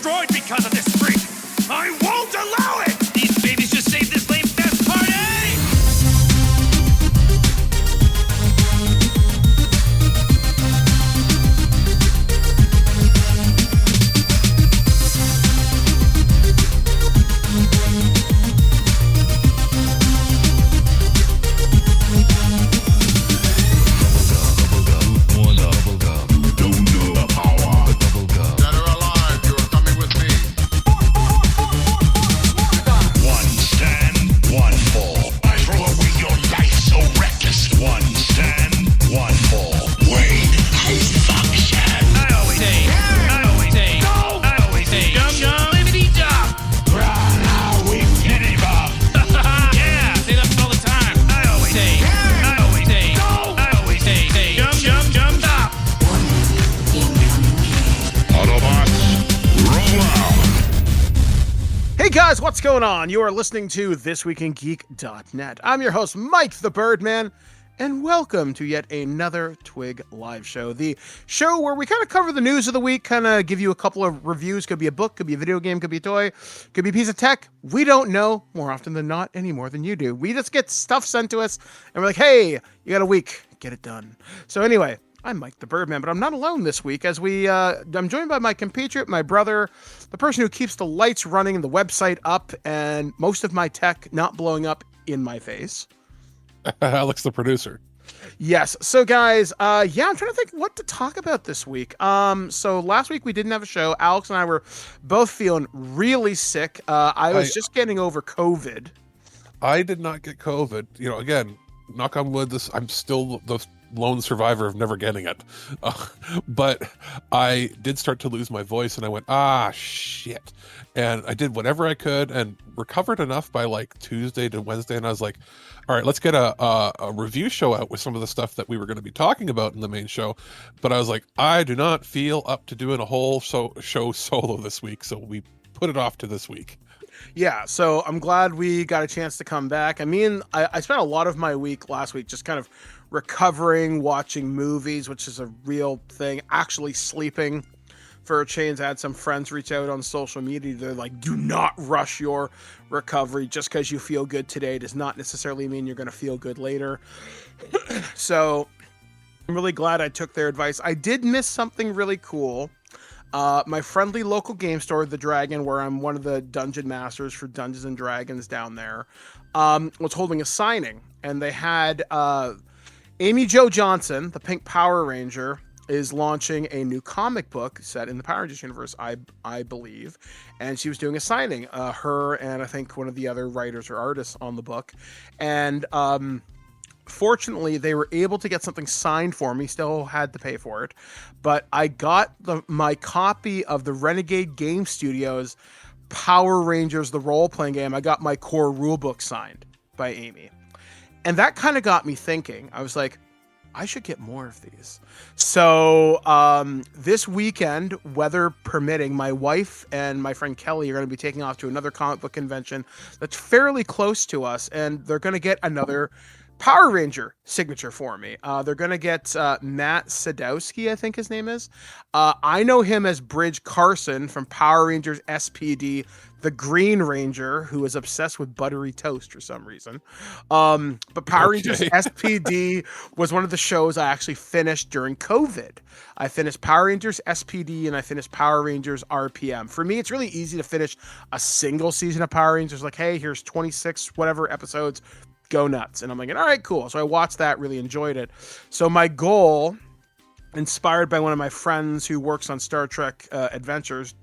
destroyed because of this freak. I won't allow it! These babies just saved this lame fest party! Guys, what's going on? You are listening to This Week in Geek.net. I'm your host, Mike the Birdman, and welcome to yet another TWIG live show. The show where we kind of cover the news of the week, kind of give you a couple of reviews. Could be a book, could be a video game, could be a toy, could be a piece of tech. We don't know more often than not any more than you do. We just get stuff sent to us, and we're like, hey, you got a week, get it done. So anyway, I'm Mike the Birdman, but I'm not alone this week as I'm joined by my compatriot, my brother, the person who keeps the lights running and the website up and most of my tech not blowing up in my face. Alex, the producer. Yes. So guys, I'm trying to think what to talk about this week. So last week we didn't have a show. Alex and I were both feeling really sick. I was just getting over COVID. I did not get COVID. You know, again, knock on wood, I'm still the lone survivor of never getting it. But I did start to lose my voice and I went, shit. And I did whatever I could and recovered enough by like Tuesday to Wednesday. And I was like, all right, let's get a review show out with some of the stuff that we were going to be talking about in the main show. But I was like, I do not feel up to doing a whole show solo this week. So we put it off to this week. Yeah, so I'm glad we got a chance to come back. I mean, I spent a lot of my week last week just kind of recovering, watching movies, which is a real thing, actually sleeping for a change. I had some friends reach out on social media. They're like, do not rush your recovery. Just because you feel good today does not necessarily mean you're going to feel good later. So I'm really glad I took their advice. I did miss something really cool. My friendly local game store, The Dragon, where I'm one of the dungeon masters for Dungeons and Dragons down there, was holding a signing, and they had Amy Jo Johnson, the Pink Power Ranger, is launching a new comic book set in the Power Rangers universe, I believe, and she was doing a signing, her and I think one of the other writers or artists on the book, and fortunately, they were able to get something signed for me. Still had to pay for it, but I got my copy of the Renegade Game Studios Power Rangers, the role-playing game. I got my core rulebook signed by Amy, and that kind of got me thinking. I was like, I should get more of these. So this weekend, weather permitting, my wife and my friend Kelly are going to be taking off to another comic book convention that's fairly close to us, and they're going to get another Power Ranger signature for me. They're going to get Matt Sadowski, I think his name is. I know him as Bridge Carson from Power Rangers SPD, the Green Ranger, who is obsessed with buttery toast for some reason. But Power Rangers SPD was one of the shows I actually finished during COVID. I finished Power Rangers SPD and I finished Power Rangers RPM. For me, it's really easy to finish a single season of Power Rangers. Like, hey, here's 26 whatever episodes. Go nuts. And I'm like, all right, cool. So I watched that, really enjoyed it. So my goal, inspired by one of my friends who works on Star Trek Adventures,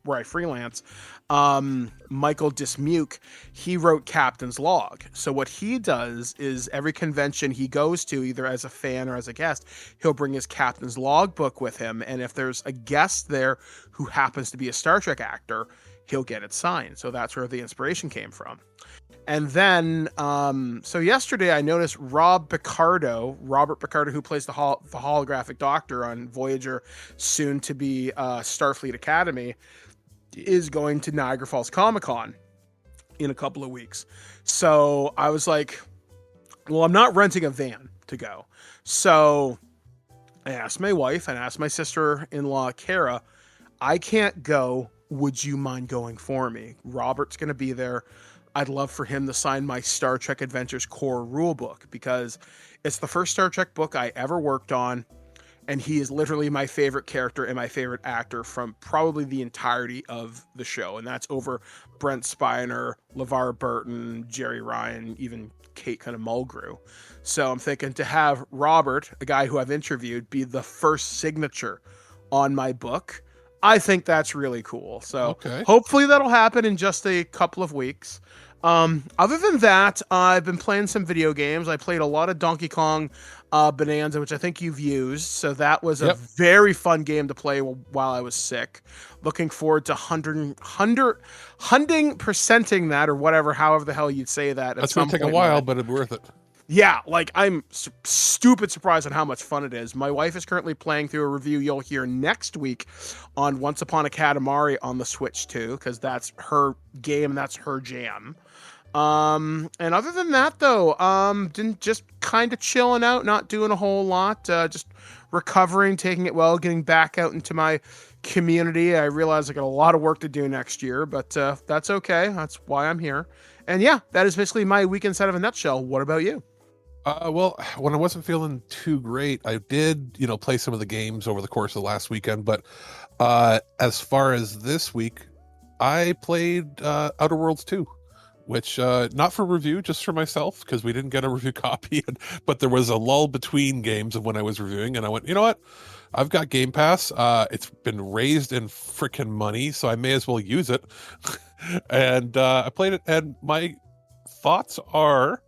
where I freelance, Michael Dismuke, he wrote Captain's Log. So what he does is every convention he goes to, either as a fan or as a guest, he'll bring his Captain's Log book with him. And if there's a guest there who happens to be a Star Trek actor, he'll get it signed. So that's where the inspiration came from. And then, so yesterday I noticed Robert Picardo, who plays the holographic doctor on Voyager, soon to be Starfleet Academy, is going to Niagara Falls Comic-Con in a couple of weeks. So I was like, well, I'm not renting a van to go. So I asked my wife and asked my sister-in-law, Kara, I can't go would you mind going for me? Robert's going to be there. I'd love for him to sign my Star Trek Adventures core rulebook because it's the first Star Trek book I ever worked on, and he is literally my favorite character and my favorite actor from probably the entirety of the show, and that's over Brent Spiner, LeVar Burton, Jerry Ryan, even Kate kind of Mulgrew. So I'm thinking to have Robert, a guy who I've interviewed, be the first signature on my book. I think that's really cool. So Okay. hopefully that'll happen in just a couple of weeks. Other than that, I've been playing some video games. I played a lot of Donkey Kong Bonanza, which I think you've used. So that was a very fun game to play while I was sick. Looking forward to hunting percenting that, or whatever, however the hell you'd say that. That's going to take a while, but it's worth it. Yeah, like I'm stupid surprised at how much fun it is. My wife is currently playing through a review you'll hear next week on Once Upon a Katamari on the Switch 2, because that's her game, that's her jam. And other than that, though, just kind of chilling out, not doing a whole lot, just recovering, taking it well, getting back out into my community. I realize I got a lot of work to do next year, but that's okay. That's why I'm here. And yeah, that is basically my week inside of a nutshell. What about you? Well, when I wasn't feeling too great, I did, play some of the games over the course of the last weekend. But as far as this week, I played Outer Worlds 2, which not for review, just for myself, because we didn't get a review copy. But there was a lull between games of when I was reviewing, and I went, you know what? I've got Game Pass. It's been raised in frickin' money, so I may as well use it. And I played it, and my thoughts are,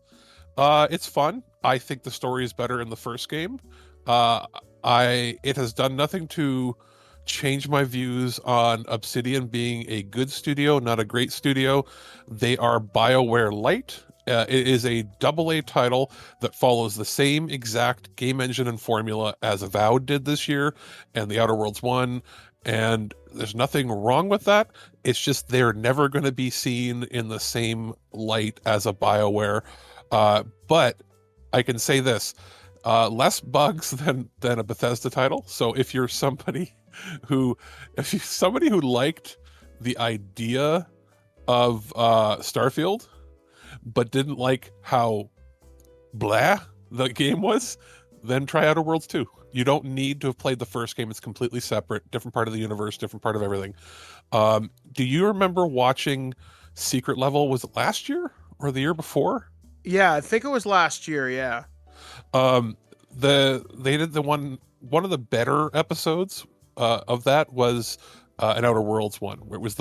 it's fun. I think the story is better in the first game. It has done nothing to change my views on Obsidian being a good studio, not a great studio. They are BioWare light. It is a AA title that follows the same exact game engine and formula as Avowed did this year and the Outer Worlds 1. And there's nothing wrong with that. It's just they're never going to be seen in the same light as a BioWare. But I can say this, less bugs than a Bethesda title. So if you're somebody who liked the idea of Starfield, but didn't like how blah the game was, then try Outer Worlds 2. You don't need to have played the first game. It's completely separate, different part of the universe, different part of everything. Do you remember watching Secret Level? Was it last year or the year before? Yeah, I think it was last year. Yeah. They did the one of the better episodes of that was an Outer Worlds one, where it was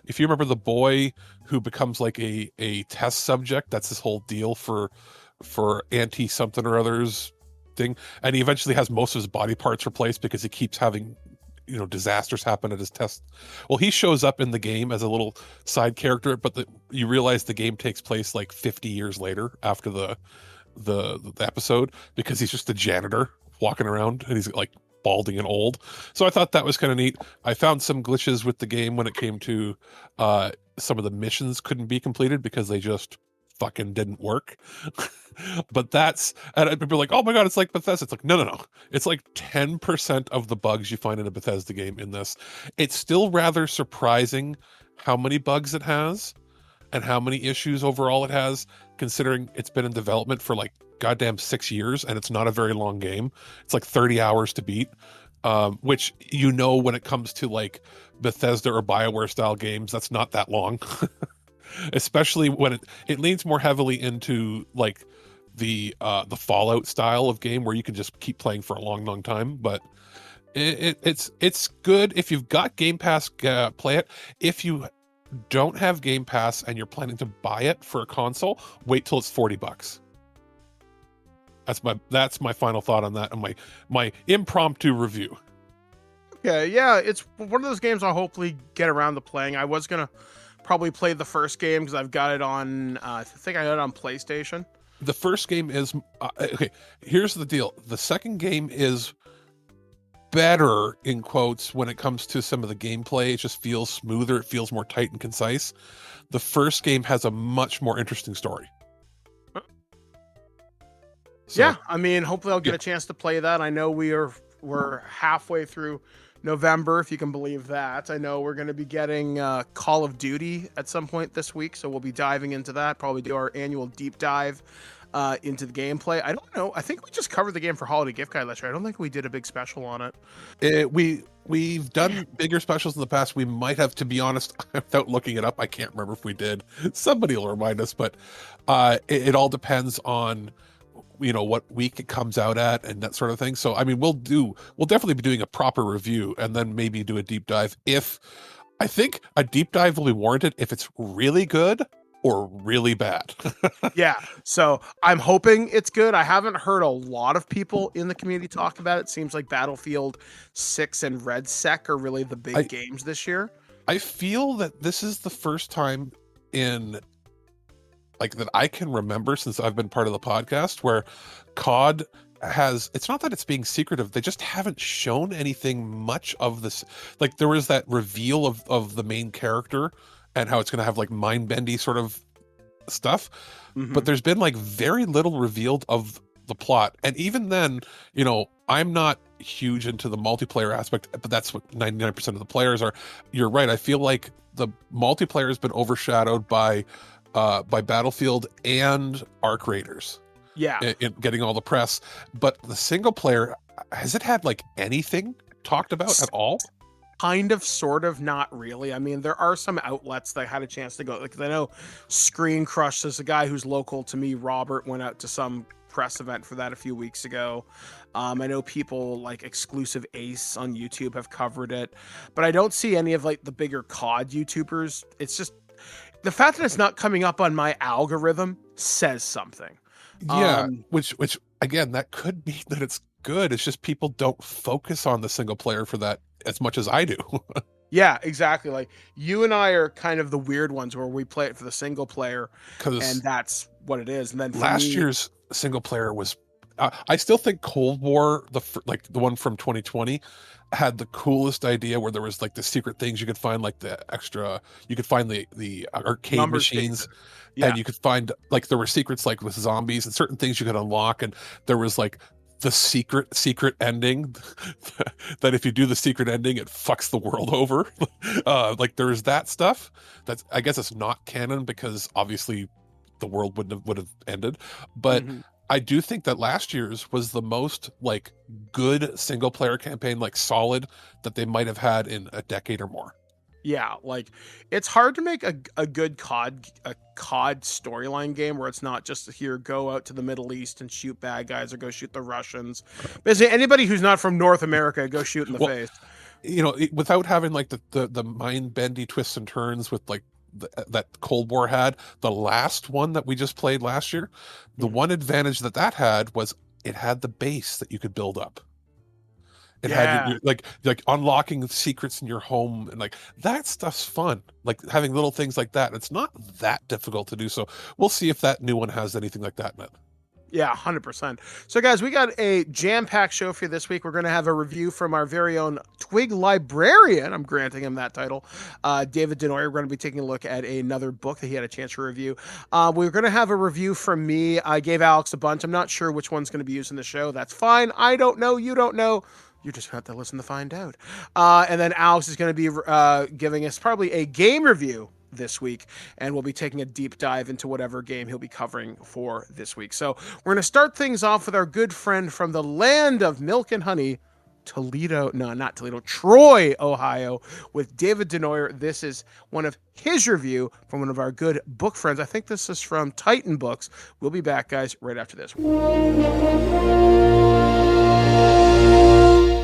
if you remember the boy who becomes like a test subject. That's this whole deal for anti something or others thing, and he eventually has most of his body parts replaced because he keeps having disasters happen at his test. Well, he shows up in the game as a little side character, but you realize the game takes place like 50 years later after the episode, because he's just a janitor walking around and he's like balding and old. So I thought that was kind of neat. I found some glitches with the game when it came to some of the missions couldn't be completed because they just fucking didn't work. But and people are like, oh my god, it's like Bethesda. It's like, no. It's like 10% of the bugs you find in a Bethesda game in this. It's still rather surprising how many bugs it has and how many issues overall it has, considering it's been in development for like goddamn 6 years and it's not a very long game. It's like 30 hours to beat, which when it comes to like Bethesda or BioWare style games, that's not that long. Especially when it leans more heavily into like the Fallout style of game where you can just keep playing for a long time. But it's good if you've got Game Pass, play it. If you don't have Game Pass and you're planning to buy it for a console, wait till it's $40. That's my final thought on that, and my impromptu review. Okay, yeah, it's one of those games I'll hopefully get around to playing. I was gonna probably play the first game because I've got it on. I think I got it on PlayStation. The first game is okay. Here's the deal: the second game is better in quotes when it comes to some of the gameplay. It just feels smoother. It feels more tight and concise. The first game has a much more interesting story. So, yeah, I mean, hopefully I'll get a chance to play that. I know we are We're halfway through November, if you can believe that. I know we're going to be getting Call of Duty at some point this week, so we'll be diving into that. Probably do our annual deep dive into the gameplay. I don't know. I think we just covered the game for Holiday Gift Guide last year. I don't think we did a big special on it. We've done bigger specials in the past. We might have, to be honest, without looking it up. I can't remember if we did. Somebody will remind us, but it all depends on what week it comes out at and that sort of thing. So I mean, we'll definitely be doing a proper review and then maybe do a deep dive. I think a deep dive will be warranted if it's really good or really bad. Yeah, so I'm hoping it's good. I haven't heard a lot of people in the community talk about it. It seems like Battlefield 6 and Red Sec are really the big games this year. I feel that this is the first time in that I can remember since I've been part of the podcast where COD has, it's not that it's being secretive, they just haven't shown anything much of this. Like there was that reveal of the main character and how it's going to have mind-bendy sort of stuff, but there's been very little revealed of the plot. And even then, I'm not huge into the multiplayer aspect, but that's what 99% of the players are. You're right, I feel like the multiplayer has been overshadowed by Battlefield and Arc Raiders. Yeah. In getting all the press. But the single player, has it had anything talked about at all? Kind of, sort of, not really. I mean, there are some outlets that had a chance to go. I know Screen Crush, there's a guy who's local to me, Robert, went out to some press event for that a few weeks ago. I know people like Exclusive Ace on YouTube have covered it, but I don't see any of the bigger COD YouTubers. It's just the fact that it's not coming up on my algorithm says something. Yeah, which again, that could mean that it's good. It's just people don't focus on the single player for that as much as I do. Yeah, exactly. You and I are kind of the weird ones where we play it for the single player, and that's what it is. And then last year's single player was, I still think Cold War, the one from 2020, had the coolest idea where there was the secret things you could find, the extra, you could find the arcade machines, and you could find there were secrets with zombies and certain things you could unlock, and there was the secret ending that if you do the secret ending it fucks the world over. There's that stuff that's, I guess it's not canon because obviously the world would have ended, but I do think that last year's was the most good single player campaign, solid, that they might have had in a decade or more. Yeah, it's hard to make a good COD storyline game where it's not just here, go out to the Middle East and shoot bad guys or go shoot the Russians. Basically, anybody who's not from North America, go shoot in the face. Without having the mind-bendy twists and turns with that Cold War had, the last one that we just played last year, the one advantage that had was it had the base that you could build up. It had unlocking secrets in your home, and that stuff's fun. Having little things like that. It's not that difficult to do. So we'll see if that new one has anything like that in it. Yeah, 100%. So guys, we got a jam-packed show for you this week. We're going to have a review from our very own TWIG librarian. I'm granting him that title. David Denoyer. We're going to be taking a look at another book that he had a chance to review. We're going to have a review from me. I gave Alex a bunch. I'm not sure which one's going to be used in the show. That's fine. I don't know. You don't know. You're just going to have to listen to find out. And then Alex is going to be giving us probably a game review this week, and we'll be taking a deep dive into whatever game he'll be covering for this week. So we're going to start things off with our good friend from the land of milk and honey, Troy, Ohio, with David Denoyer. This is one of his review from one of our good book friends. I think this is from Titan Books. We'll be back, guys, right after this.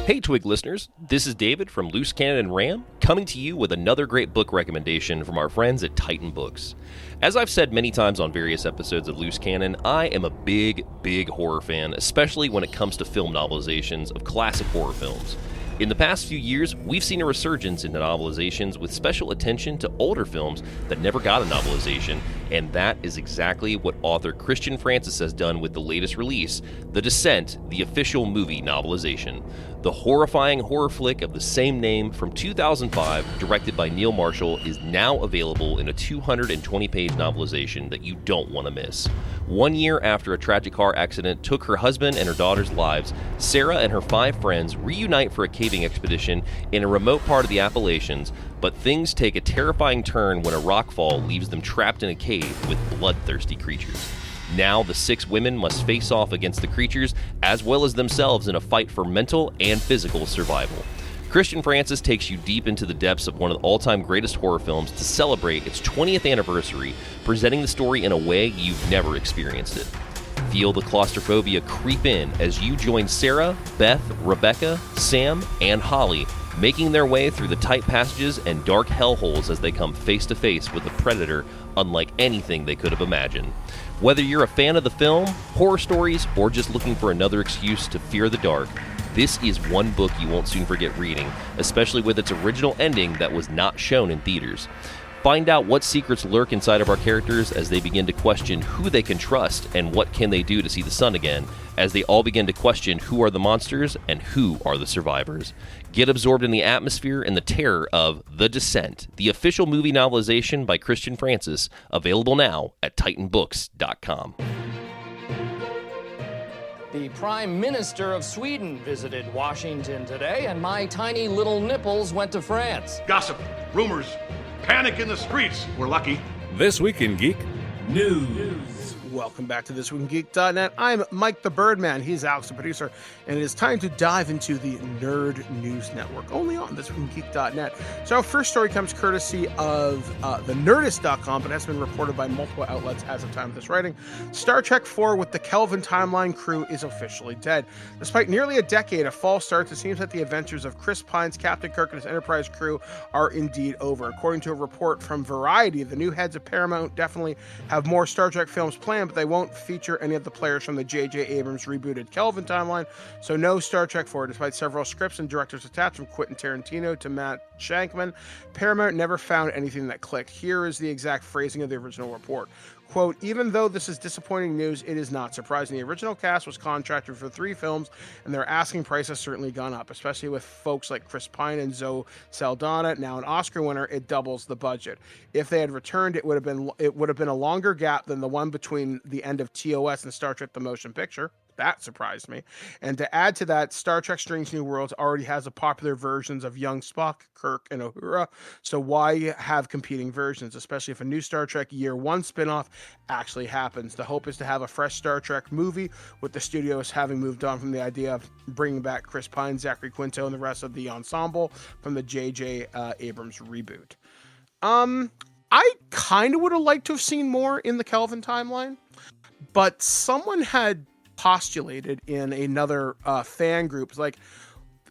Hey Twig listeners, this is David from Loose Cannon and Ram, coming to you with another great book recommendation from our friends at Titan Books. As I've said many times on various episodes of Loose Cannon, I am a big horror fan, especially when it comes to film novelizations of classic horror films. In the past few years, we've seen a resurgence in the novelizations with special attention to older films that never got a novelization, and that is exactly what author Christian Francis has done with the latest release, The Descent, the official movie novelization. The horrifying horror flick of the same name from 2005, directed by Neil Marshall, is now available in a 220-page novelization that you don't want to miss. 1 year after a tragic car accident took her husband and her daughter's lives, Sarah and her 5 friends reunite for a caving expedition in a remote part of the Appalachians, but things take a terrifying turn when a rockfall leaves them trapped in a cave with bloodthirsty creatures. Now the 6 women must face off against the creatures as well as themselves in a fight for mental and physical survival. Christian Francis takes you deep into the depths of one of the all-time greatest horror films to celebrate its 20th anniversary, presenting the story in a way you've never experienced it. Feel the claustrophobia creep in as you join Sarah, Beth, Rebecca, Sam, and Holly, making their way through the tight passages and dark hellholes as they come face-to-face with a predator unlike anything they could have imagined. Whether you're a fan of the film, horror stories, or just looking for another excuse to fear the dark, this is one book you won't soon forget reading, especially with its original ending that was not shown in theaters. Find out what secrets lurk inside of our characters as they begin to question who they can trust and what can they do to see the sun again, as they all begin to question who are the monsters and who are the survivors. Get absorbed in the atmosphere and the terror of The Descent, the official movie novelization by Christian Francis, available now at TitanBooks.com. The Prime Minister of Sweden visited Washington today, and my tiny little nipples went to France. Gossip, rumors, panic in the streets. We're lucky. This Week in Geek News. Welcome back to ThisWeekInGeek.net. I'm Mike the Birdman. He's Alex, the producer, and it is time to dive into the Nerd News Network, only on ThisWeekInGeek.net. So our first story comes courtesy of TheNerdist.com, but has been reported by multiple outlets as of time of this writing. Star Trek IV with the Kelvin Timeline crew is officially dead. Despite nearly a decade of false starts, it seems that the adventures of Chris Pine's Captain Kirk and his Enterprise crew are indeed over. According to a report from Variety, the new heads of Paramount definitely have more Star Trek films planned, but they won't feature any of the players from the J.J. Abrams rebooted Kelvin timeline, so no Star Trek 4. Despite several scripts and directors attached from Quentin Tarantino to Matt Shankman, Paramount never found anything that clicked. Here is the exact phrasing of the original report. Quote, even though this is disappointing news, it is not surprising. The original cast was contracted for 3 films, and their asking price has certainly gone up, especially with folks like Chris Pine and Zoe Saldana. Now an Oscar winner, it doubles the budget. If they had returned, it would have been a longer gap than the one between the end of TOS and Star Trek: The Motion Picture. That surprised me. And to add to that, Star Trek Strange New Worlds already has a popular versions of young Spock, Kirk, and Uhura. So why have competing versions, especially if a new Star Trek Year 1 spinoff actually happens? The hope is to have a fresh Star Trek movie, with the studios having moved on from the idea of bringing back Chris Pine, Zachary Quinto, and the rest of the ensemble from the J.J. Abrams reboot. I kind of would have liked to have seen more in the Kelvin timeline, but someone had postulated in another fan group, like,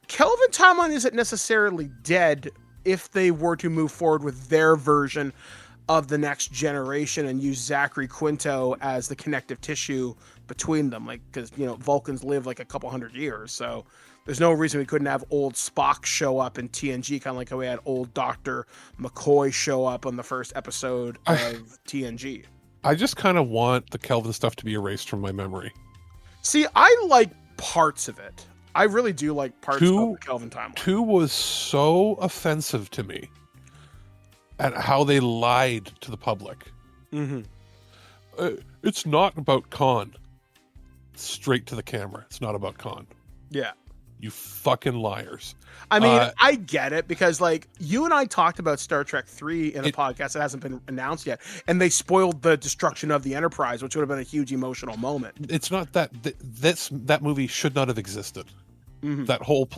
Kelvin timeline isn't necessarily dead if they were to move forward with their version of the next generation and use Zachary Quinto as the connective tissue between them, like, because Vulcans live like a couple hundred years, so there's no reason we couldn't have old Spock show up in TNG, kind of like how we had old Dr. McCoy show up on the first episode of TNG. I just kind of want the Kelvin stuff to be erased from my memory. See, I like parts of it. I really do like parts of the Kelvin timeline. 2 was so offensive to me at how they lied to the public. Mm-hmm. It's not about Khan. Straight to the camera. It's not about Khan. Yeah. You fucking liars. I mean, I get it, because like you and I talked about Star Trek 3 in a podcast that hasn't been announced yet, and they spoiled the destruction of the Enterprise, which would have been a huge emotional moment. It's not that that movie should not have existed. Mm-hmm. That whole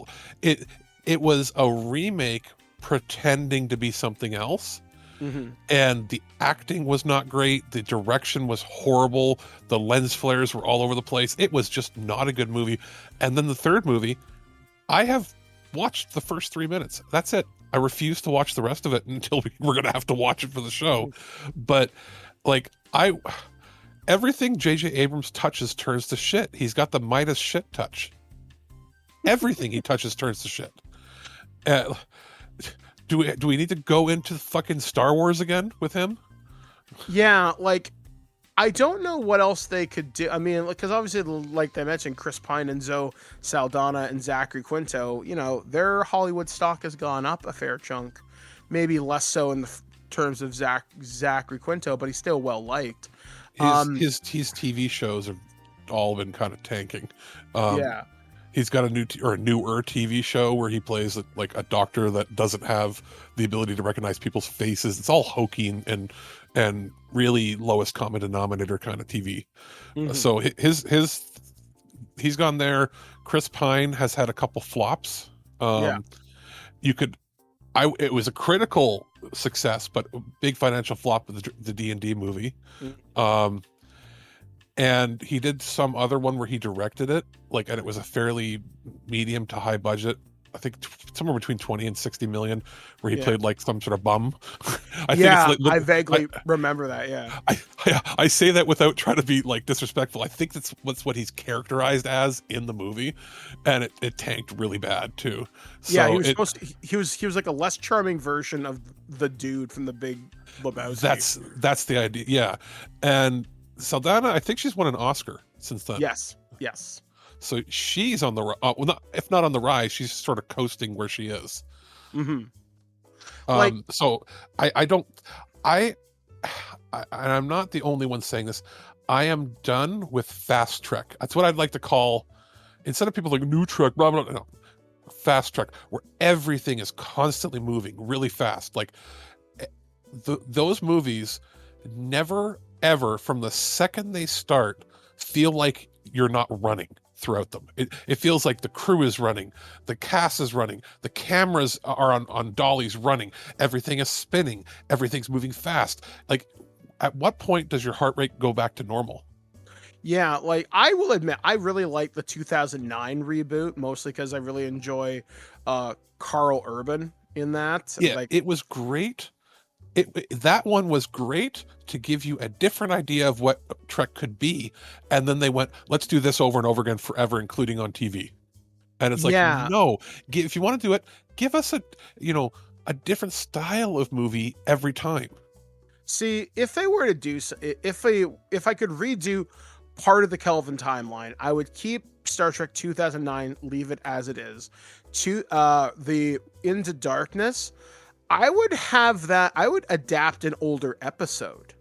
it was a remake pretending to be something else. Mm-hmm. And the acting was not great. The direction was horrible. The lens flares were all over the place. It was just not a good movie. And then the third movie, I have watched the first 3 minutes. That's it. I refuse to watch the rest of it until we're going to have to watch it for the show. But like, everything J.J. Abrams touches turns to shit. He's got the Midas shit touch. Everything he touches turns to shit. Do we need to go into fucking Star Wars again with him? Yeah, like, I don't know what else they could do. I mean, because obviously, like they mentioned, Chris Pine and Zoe Saldana and Zachary Quinto, their Hollywood stock has gone up a fair chunk. Maybe less so in the terms of Zachary Quinto, but he's still well liked. His TV shows have all been kind of tanking. Yeah. He's got a newer TV show where he plays like a doctor that doesn't have the ability to recognize people's faces. It's all hokey and really lowest common denominator kind of TV. Mhm. So he's gone there. Chris Pine has had a couple flops. Yeah. It was a critical success, but a big financial flop with the D&D movie. And he did some other one where he directed it, and it was a fairly medium to high budget. I think somewhere between 20 and 60 million, where he played like some sort of bum. I vaguely remember that. Yeah. I say that without trying to be like disrespectful. I think that's what he's characterized as in the movie, and it tanked really bad too. So yeah, he was like a less charming version of the dude from the Big Lebowski. That's the idea. Yeah, and Saldana, I think she's won an Oscar since then. Yes. So she's on the if not on the rise, she's sort of coasting where she is. Mm-hmm. So I'm not the only one saying this. I am done with fast trek. That's what I'd like to call, instead of people like new trek, blah, blah, blah, no, fast trek, where everything is constantly moving really fast. Like those movies never ever, from the second they start, feel like you're not running throughout them. It feels like the crew is running, the cast is running, the cameras are on dollies running, everything is spinning, everything's moving fast. Like, at what point does your heart rate go back to normal? Yeah, I will admit, I really like the 2009 reboot, mostly because I really enjoy Carl Urban in that. Yeah, it was great. That one was great to give you a different idea of what Trek could be, and then they went, let's do this over and over again forever, including on TV. And it's like, no, if you want to do it, give us a different style of movie every time. See, if they were to do, if I could redo part of the Kelvin timeline, I would keep Star Trek 2009, leave it as it is. To the Into Darkness, I would adapt an older episode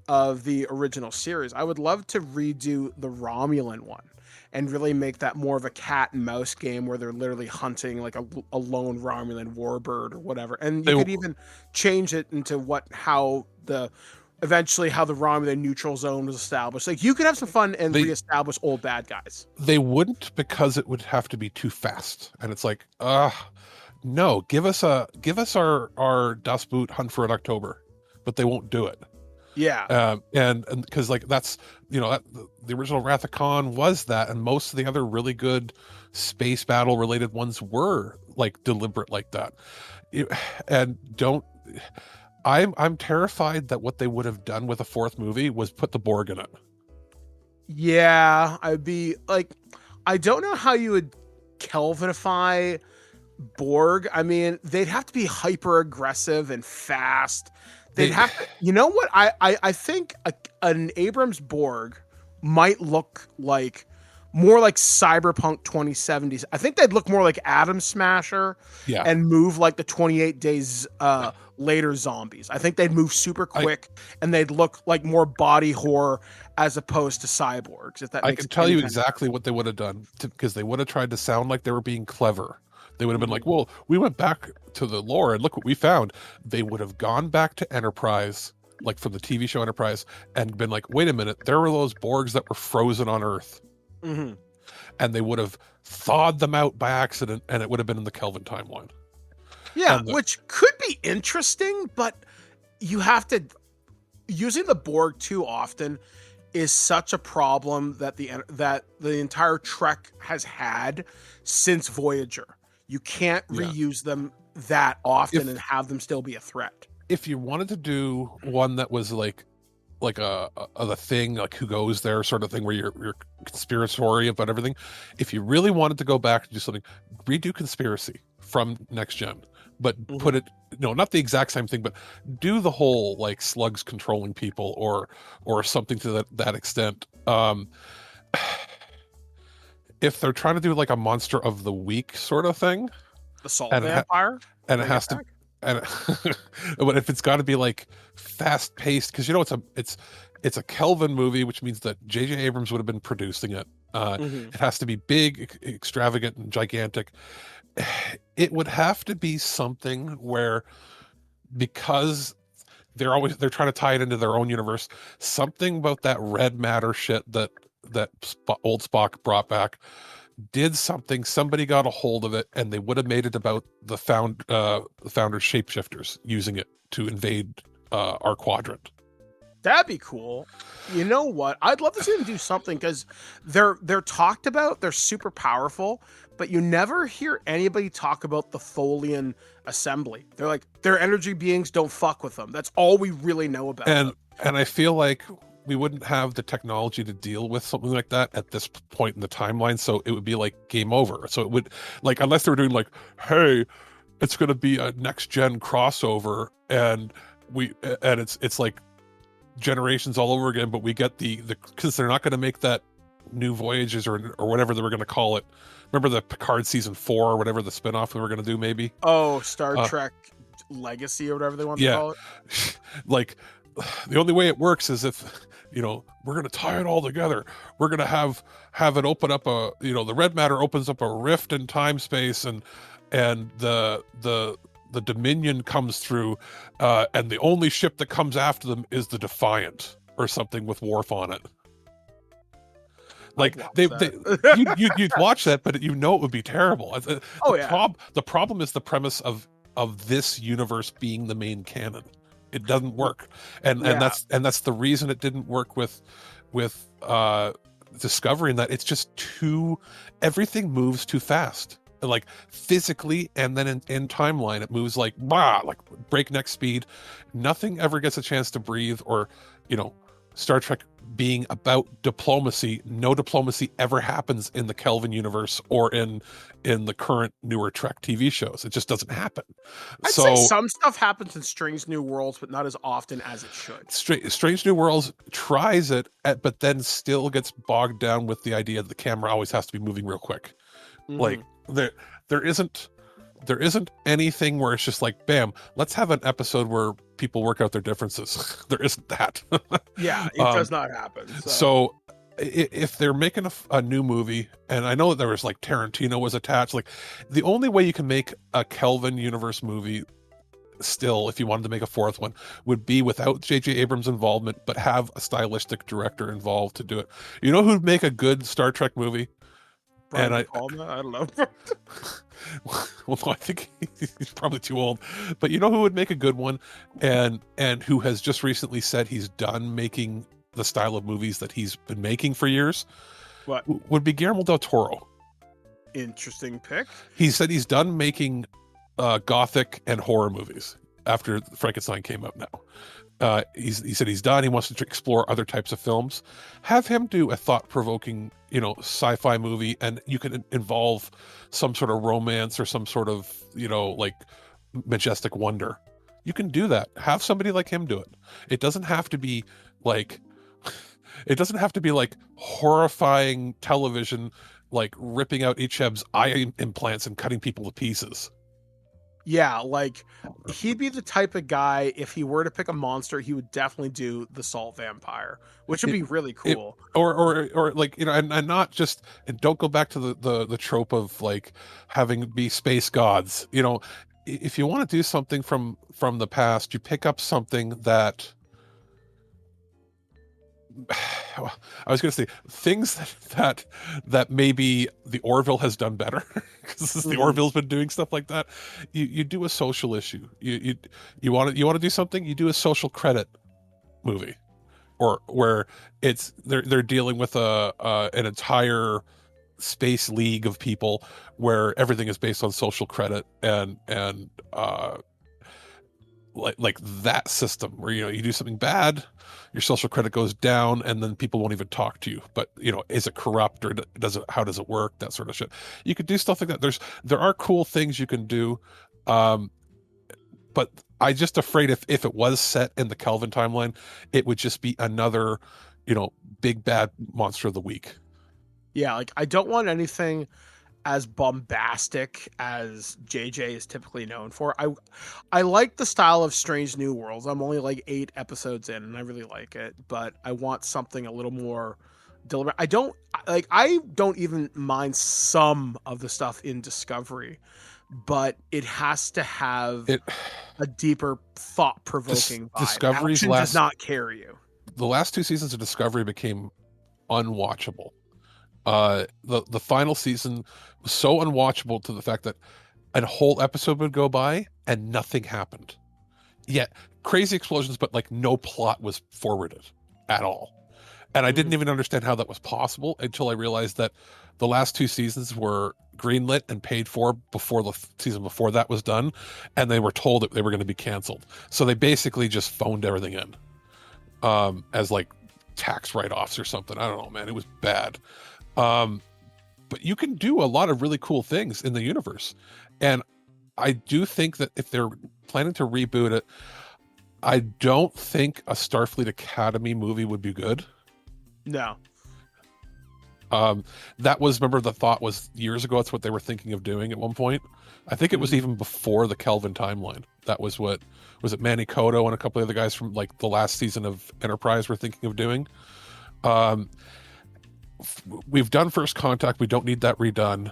of the original series. I would love to redo the Romulan one and really make that more of a cat and mouse game where they're literally hunting like a lone Romulan warbird or whatever. And you could even change it into how the Romulan neutral zone was established. Like, you could have some fun and reestablish old bad guys. They wouldn't, because it would have to be too fast. And it's like, no, give us our Dust Boot Hunt for an October, but they won't do it. Yeah. And because that's, the original Wrath of Khan was that, and most of the other really good space battle related ones were like deliberate like that. I'm terrified that what they would have done with a fourth movie was put the Borg in it. Yeah, I'd be like, I don't know how you would Kelvinify Borg. I mean, they'd have to be hyper aggressive and fast. They'd have to, you know what? I think an Abrams Borg might look like more like Cyberpunk 2070s. I think they'd look more like Atom Smasher and move like the 28 Days Later zombies. I think they'd move super quick and they'd look like more body horror as opposed to cyborgs. If that makes I can tell you exactly what they would have done, because they would have tried to sound like they were being clever. They would have been like, well, we went back to the lore and look what we found. They would have gone back to Enterprise, like from the TV show Enterprise, and been like, wait a minute, there were those Borgs that were frozen on Earth. Mm-hmm. And they would have thawed them out by accident, and it would have been in the Kelvin timeline. Yeah, which could be interesting, but you have to... Using the Borg too often is such a problem that the entire Trek has had since Voyager. You can't reuse them that often and have them still be a threat. If you wanted to do one that was like a thing, like Who Goes There sort of thing, where you're conspiratorial about everything, if you really wanted to go back and do something, redo Conspiracy from Next Gen. but put it, not the exact same thing, but do the whole like slugs controlling people or something to that extent. If they're trying to do like a monster of the week sort of thing, The salt and vampire, and it has to, and but if it's got to be like fast paced, because it's a Kelvin movie, which means that J.J. Abrams would have been producing it. It has to be big, extravagant, and gigantic. It would have to be something where, because they're trying to tie it into their own universe, something about that red matter shit that old Spock brought back did something. Somebody got a hold of it, and they would have made it about the founder's shapeshifters using it to invade our quadrant. That'd be cool. You know what? I'd love to see them do something, because they're talked about. They're super powerful, but you never hear anybody talk about the Tholian assembly. They're like, they're energy beings. Don't fuck with them. That's all we really know about them. And I feel like we wouldn't have the technology to deal with something like that at this point in the timeline. So it would be like game over. So it would, like, unless they were doing like, hey, it's going to be a next gen crossover, and it's like generations all over again, but we get the because they're not going to make that New Voyages or whatever they were going to call it. Remember the Picard season 4 or whatever the spinoff we were going to do, maybe? Oh, Star Trek Legacy or whatever they want to call it. Like, the only way it works is if, we're going to tie it all together. We're going to have it open up the red matter opens up a rift in time space, and the Dominion comes through, and the only ship that comes after them is the Defiant or something with Worf on it. Like you'd watch that, but it would be terrible. The problem is the premise of this universe being the main canon. It doesn't work, and that's the reason it didn't work with Discovery, in that it's just everything moves too fast, like physically, and then in timeline it moves like breakneck speed. Nothing ever gets a chance to breathe, or Star Trek being about diplomacy. No diplomacy ever happens in the Kelvin universe or in the current newer Trek TV shows. It just doesn't happen. I'd say some stuff happens in Strange New Worlds, but not as often as it should. Strange New Worlds tries it, but then still gets bogged down with the idea that the camera always has to be moving real quick. Like there isn't anything where it's just like, bam, let's have an episode where people work out their differences. There isn't that. Yeah, it does not happen. So if they're making a new movie, and I know that there was like Tarantino was attached, like the only way you can make a Kelvin universe movie still, if you wanted to make a fourth one, would be without J.J. Abrams' involvement, but have a stylistic director involved to do it. You know who'd make a good Star Trek movie? Brian De Palma? I don't know. Well, no, I think he's probably too old. But you know who would make a good one, and who has just recently said he's done making the style of movies that he's been making for years? What? Would be Guillermo del Toro. Interesting pick. He said he's done making gothic and horror movies after Frankenstein came out now. He said he's done. He wants to explore other types of films. Have him do a thought-provoking, sci-fi movie, and you can involve some sort of romance or some sort of, like majestic wonder. You can do that. Have somebody like him do it. It doesn't have to be like horrifying television, like ripping out Icheb's eye implants and cutting people to pieces. Yeah, like he'd be the type of guy, if he were to pick a monster, he would definitely do the salt vampire, which would be really cool. Or like, and not just, and don't go back to the trope of like having be space gods. If you want to do something from the past, you pick up something that I was going to say things that maybe the Orville has done better, because the Orville's been doing stuff like that. You do a social issue. You want to do something. You do a social credit movie, or where they're dealing with an entire space league of people where everything is based on social credit and like that system where you do something bad, your social credit goes down, and then people won't even talk to you. But is it corrupt, or how does it work? That sort of shit. You could do stuff like that. There are cool things you can do. but I just afraid if it was set in the Kelvin timeline, it would just be another, big bad monster of the week. Yeah, like I don't want anything as bombastic as JJ is typically known for. I like the style of Strange New Worlds. I'm only like 8 episodes in and I really like it, but I want something a little more deliberate. I don't even mind some of the stuff in Discovery, but it has to have a deeper thought-provoking vibe. Discovery's Action does not carry you. The last 2 seasons of Discovery became unwatchable. The final season was so unwatchable to the fact that a whole episode would go by and nothing happened. Yet crazy explosions, but like no plot was forwarded at all. And I didn't even understand how that was possible until I realized that the last 2 seasons were greenlit and paid for before the season before that was done, and they were told that they were going to be canceled. So they basically just phoned everything in as like tax write-offs or something. I don't know, man. It was bad. But you can do a lot of really cool things in the universe. And I do think that if they're planning to reboot it, I don't think a Starfleet Academy movie would be good. No. That was, remember, the thought was years ago, that's what they were thinking of doing at one point. I think it was even before the Kelvin timeline. That was what, was it Manny Koto and a couple of other guys from like the last season of Enterprise were thinking of doing. We've done First Contact. We don't need that redone.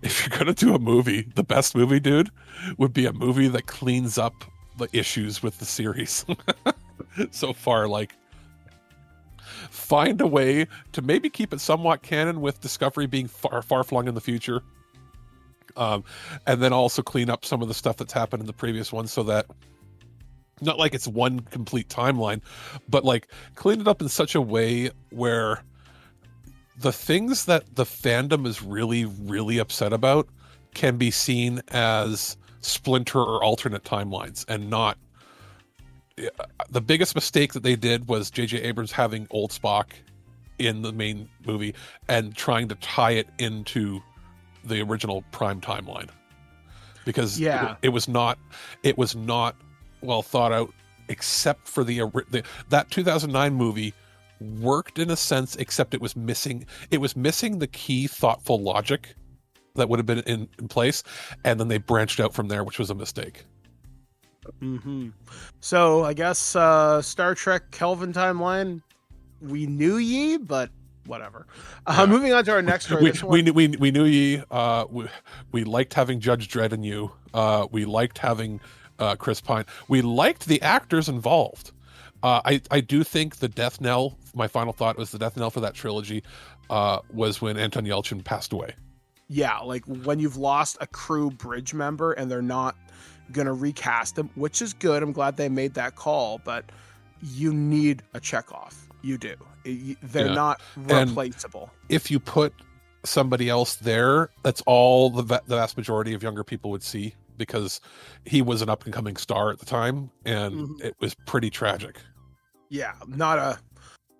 If you're going to do a movie, the best movie, dude, would be a movie that cleans up the issues with the series so far. Like, find a way to maybe keep it somewhat canon with Discovery being far flung in the future. And then also clean up some of the stuff that's happened in the previous one so that not like it's one complete timeline, but like clean it up in such a way where the things that the fandom is really, really upset about can be seen as splinter or alternate timelines and not. The biggest mistake that they did was J.J. Abrams having old Spock in the main movie and trying to tie it into the original Prime timeline, because it was not well thought out, except for that 2009 movie worked in a sense, except it was missing the key thoughtful logic that would have been in place, and then they branched out from there, which was a mistake. So I guess Star Trek Kelvin timeline, we knew ye, but whatever. Moving on to our next story. We knew ye. We liked having Judge Dredd and you. We liked having Chris Pine. We liked the actors involved. I do think the death knell, my final thought was the death knell for that trilogy was when Anton Yelchin passed away. Yeah, like when you've lost a crew bridge member and they're not going to recast him, which is good. I'm glad they made that call, but you need a Chekhov. You do. They're not replaceable. And if you put somebody else there, that's all the vast majority of younger people would see, because he was an up-and-coming star at the time, and it was pretty tragic. Yeah, not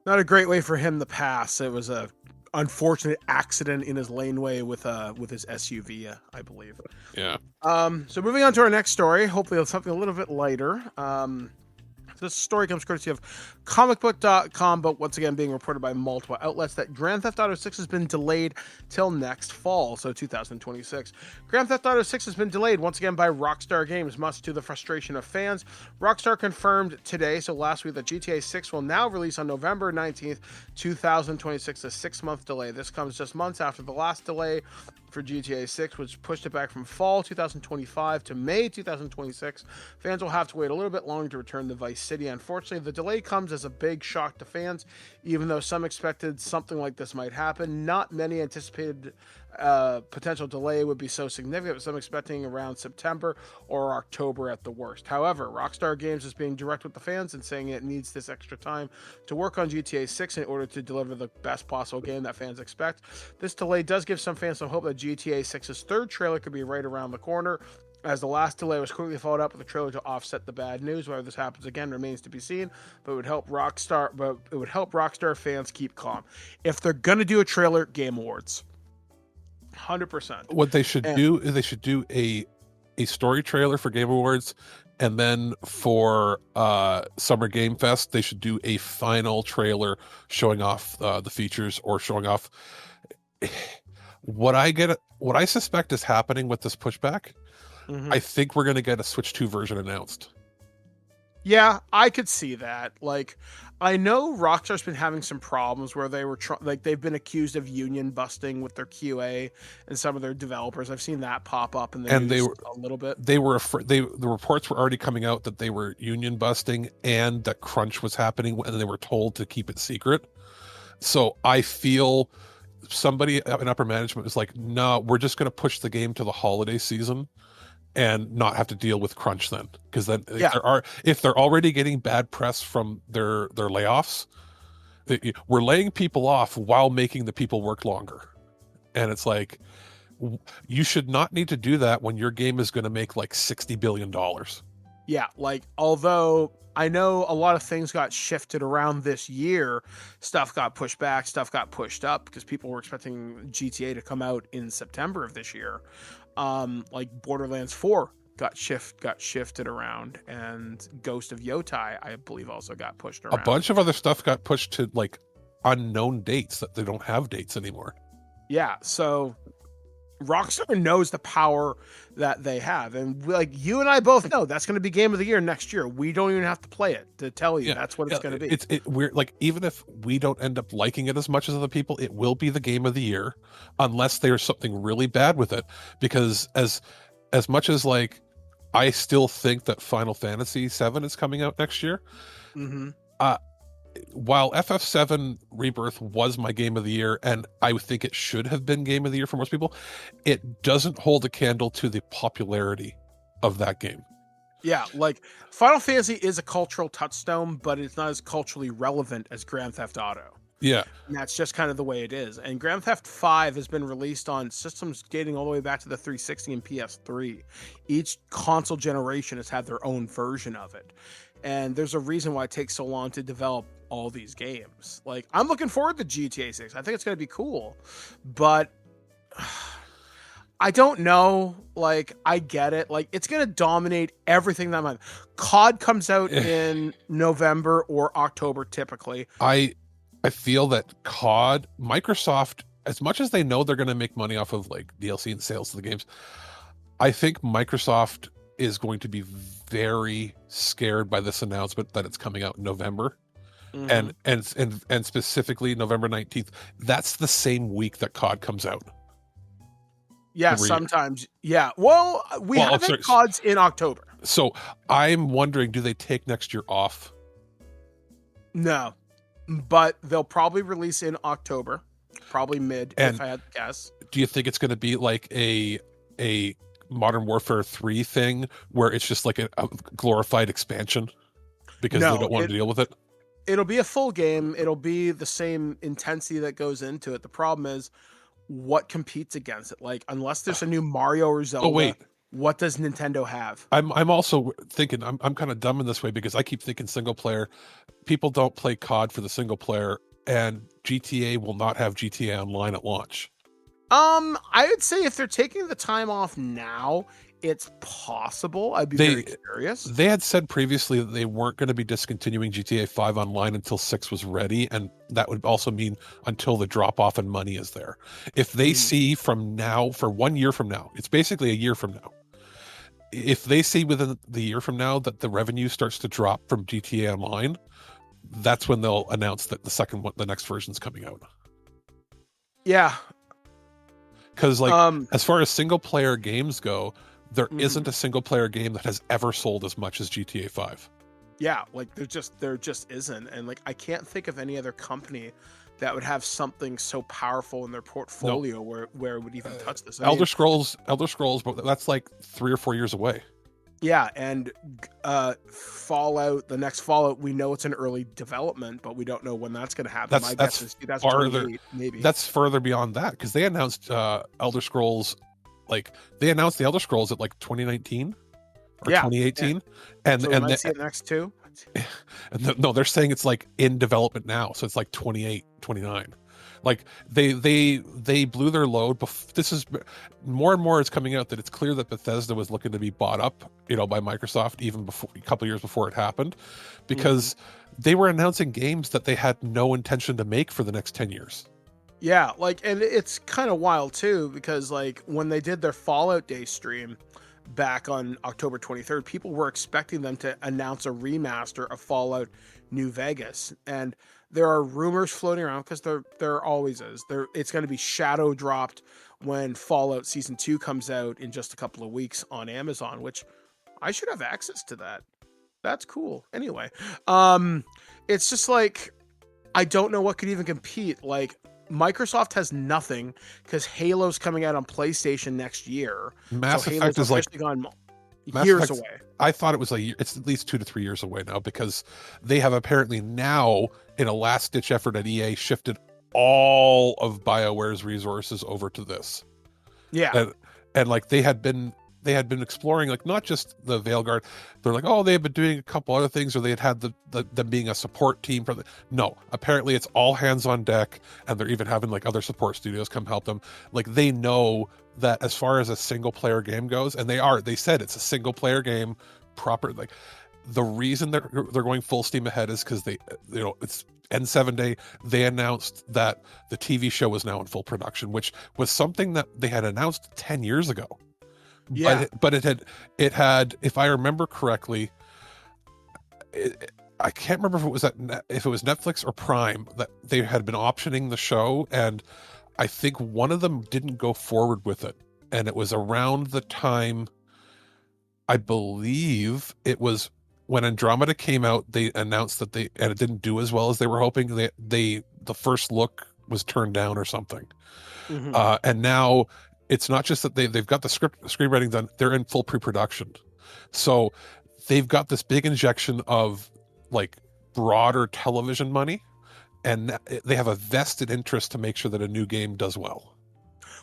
a great way for him to pass. It was a unfortunate accident in his laneway with his SUV, I believe. Yeah. So moving on to our next story, hopefully it's something a little bit lighter. This story comes courtesy of comicbook.com, but once again being reported by multiple outlets that Grand Theft Auto 6 has been delayed till next fall, so 2026. Grand Theft Auto 6 has been delayed once again by Rockstar Games, much to the frustration of fans. Rockstar confirmed today, so last week, that GTA 6 will now release on November 19th, 2026, a 6-month delay. This comes just months after the last delay for GTA 6, which pushed it back from fall 2025 to May 2026. Fans will have to wait a little bit longer to return to Vice City. Unfortunately, the delay comes as a big shock to fans, even though some expected something like this might happen. Not many anticipated potential delay would be so significant, with some expecting around September or October at the worst. However, Rockstar Games is being direct with the fans and saying it needs this extra time to work on GTA 6 in order to deliver the best possible game that fans expect. This delay does give some fans some hope that GTA 6's third trailer could be right around the corner, as the last delay was quickly followed up with a trailer to offset the bad news. Whether this happens again remains to be seen, but it would help Rockstar fans keep calm. If they're gonna do a trailer, Game Awards. 100%. What they should do is they should do a a story trailer for Game Awards, and then for Summer Game Fest, they should do a final trailer showing off the features or showing off what I suspect is happening with this pushback. Mhm. I think we're going to get a Switch 2 version announced. Yeah, I could see that. Like, I know Rockstar's been having some problems where they were they've been accused of union busting with their QA and some of their developers. I've seen that pop up in the And news a little bit. the reports were already coming out that they were union busting and that crunch was happening, and they were told to keep it secret. So I feel somebody in upper management was like, no, we're just going to push the game to the holiday season and not have to deal with crunch then, because then if they're already getting bad press from their layoffs, we're laying people off while making the people work longer. And it's like, you should not need to do that when your game is going to make like $60 billion. Yeah, like, although I know a lot of things got shifted around this year, stuff got pushed back, stuff got pushed up because people were expecting GTA to come out in September of this year. Like Borderlands 4 got shifted around, and Ghost of Yotai, I believe, also got pushed around. A bunch of other stuff got pushed to like unknown dates that they don't have dates anymore. Yeah, so Rockstar knows the power that they have, and like you and I both know that's going to be Game of the Year next year. We don't even have to play it to tell you that's what it's going to be. We're like, even if we don't end up liking it as much as other people, it will be the Game of the Year, unless there's something really bad with it. Because as much as like, I still think that Final Fantasy VII is coming out next year. Mm-hmm. While FF7 Rebirth was my Game of the Year, and I would think it should have been Game of the Year for most people, it doesn't hold a candle to the popularity of that game. Yeah, like Final Fantasy is a cultural touchstone, but it's not as culturally relevant as Grand Theft Auto. Yeah. And that's just kind of the way it is. And Grand Theft 5 has been released on systems dating all the way back to the 360 and PS3. Each console generation has had their own version of it. And there's a reason why it takes so long to develop all these games. Like, I'm looking forward to GTA 6. I think it's going to be cool. But I don't know. Like, I get it. Like, it's going to dominate everything that month. COD comes out in November or October typically. I feel that COD, Microsoft, as much as they know they're going to make money off of like DLC and sales to the games, I think Microsoft is going to be very scared by this announcement that it's coming out in November. Mm-hmm. and specifically November 19th. That's the same week that COD comes out. Yeah, sometimes. Yeah. Well, we have CODs in October. So I'm wondering, do they take next year off? No, but they'll probably release in October, probably mid, if I had to guess. Do you think it's going to be like a Modern Warfare 3 thing where it's just like a glorified expansion because they don't want to deal with it? It'll be a full game. It'll be the same intensity that goes into it. The problem is what competes against it. Like, unless there's a new Mario or Zelda, what does Nintendo have? I'm also thinking, I'm kind of dumb in this way because I keep thinking single player. People don't play COD for the single player, and GTA will not have GTA Online at launch. I would say if they're taking the time off now, it's possible. I'd be very curious. They had said previously that they weren't going to be discontinuing GTA 5 Online until 6 was ready, and that would also mean until the drop-off in money is there. If they see from now, for 1 year from now, it's basically a year from now, if they see within the year from now that the revenue starts to drop from GTA Online, that's when they'll announce that the next version's coming out. Yeah. Because as far as single-player games go, there isn't a single-player game that has ever sold as much as GTA 5. Yeah, like there just isn't, and like I can't think of any other company that would have something so powerful in their portfolio where it would even touch this. Elder Scrolls, but that's like 3 or 4 years away. Yeah, and Fallout, the next Fallout, we know it's in early development, but we don't know when that's going to happen. My guess is 2028, maybe. That's further beyond that, because they announced Elder Scrolls, like they announced the Elder Scrolls at like 2019 or 2018, and so might see it next too. No, they're saying it's like in development now, so it's like 28, 29. Like they blew their load. This is more and more is coming out that it's clear that Bethesda was looking to be bought up, by Microsoft even before, a couple years before it happened, because they were announcing games that they had no intention to make for the next 10 years. Yeah, like, and it's kind of wild too, because like when they did their Fallout Day stream back on October 23rd, people were expecting them to announce a remaster of Fallout New Vegas, and there are rumors floating around, because there always is. It's going to be shadow dropped when Fallout Season 2 comes out in just a couple of weeks on Amazon, which I should have access to that. That's cool. Anyway, it's just like, I don't know what could even compete. Like, Microsoft has nothing, because Halo's coming out on PlayStation next year. Mass so Effect Halo's is like officially gone Mass years Effect's- away. I thought it was it's at least 2 to 3 years away now, because they have apparently now, in a last ditch effort at EA, shifted all of BioWare's resources over to this. Yeah. And like they had been exploring, like, not just the Veilguard. They're like, oh, they have been doing a couple other things, or they had them being a support team for no, apparently it's all hands on deck, and they're even having like other support studios come help them. Like, they know that as far as a single player game goes, and they said it's a single player game, proper. Like, the reason they're going full steam ahead is because they, it's N7 Day. They announced that the TV show was now in full production, which was something that they had announced 10 years ago. Yeah. But it had, if I remember correctly, I can't remember if it was Netflix or Prime that they had been optioning the show, and I think one of them didn't go forward with it. And it was around the time, I believe it was when Andromeda came out, they announced that and it didn't do as well as they were hoping. The first look was turned down or something. And now it's not just that they've got the screenwriting done, they're in full pre-production. So they've got this big injection of like broader television money, and they have a vested interest to make sure that a new game does well.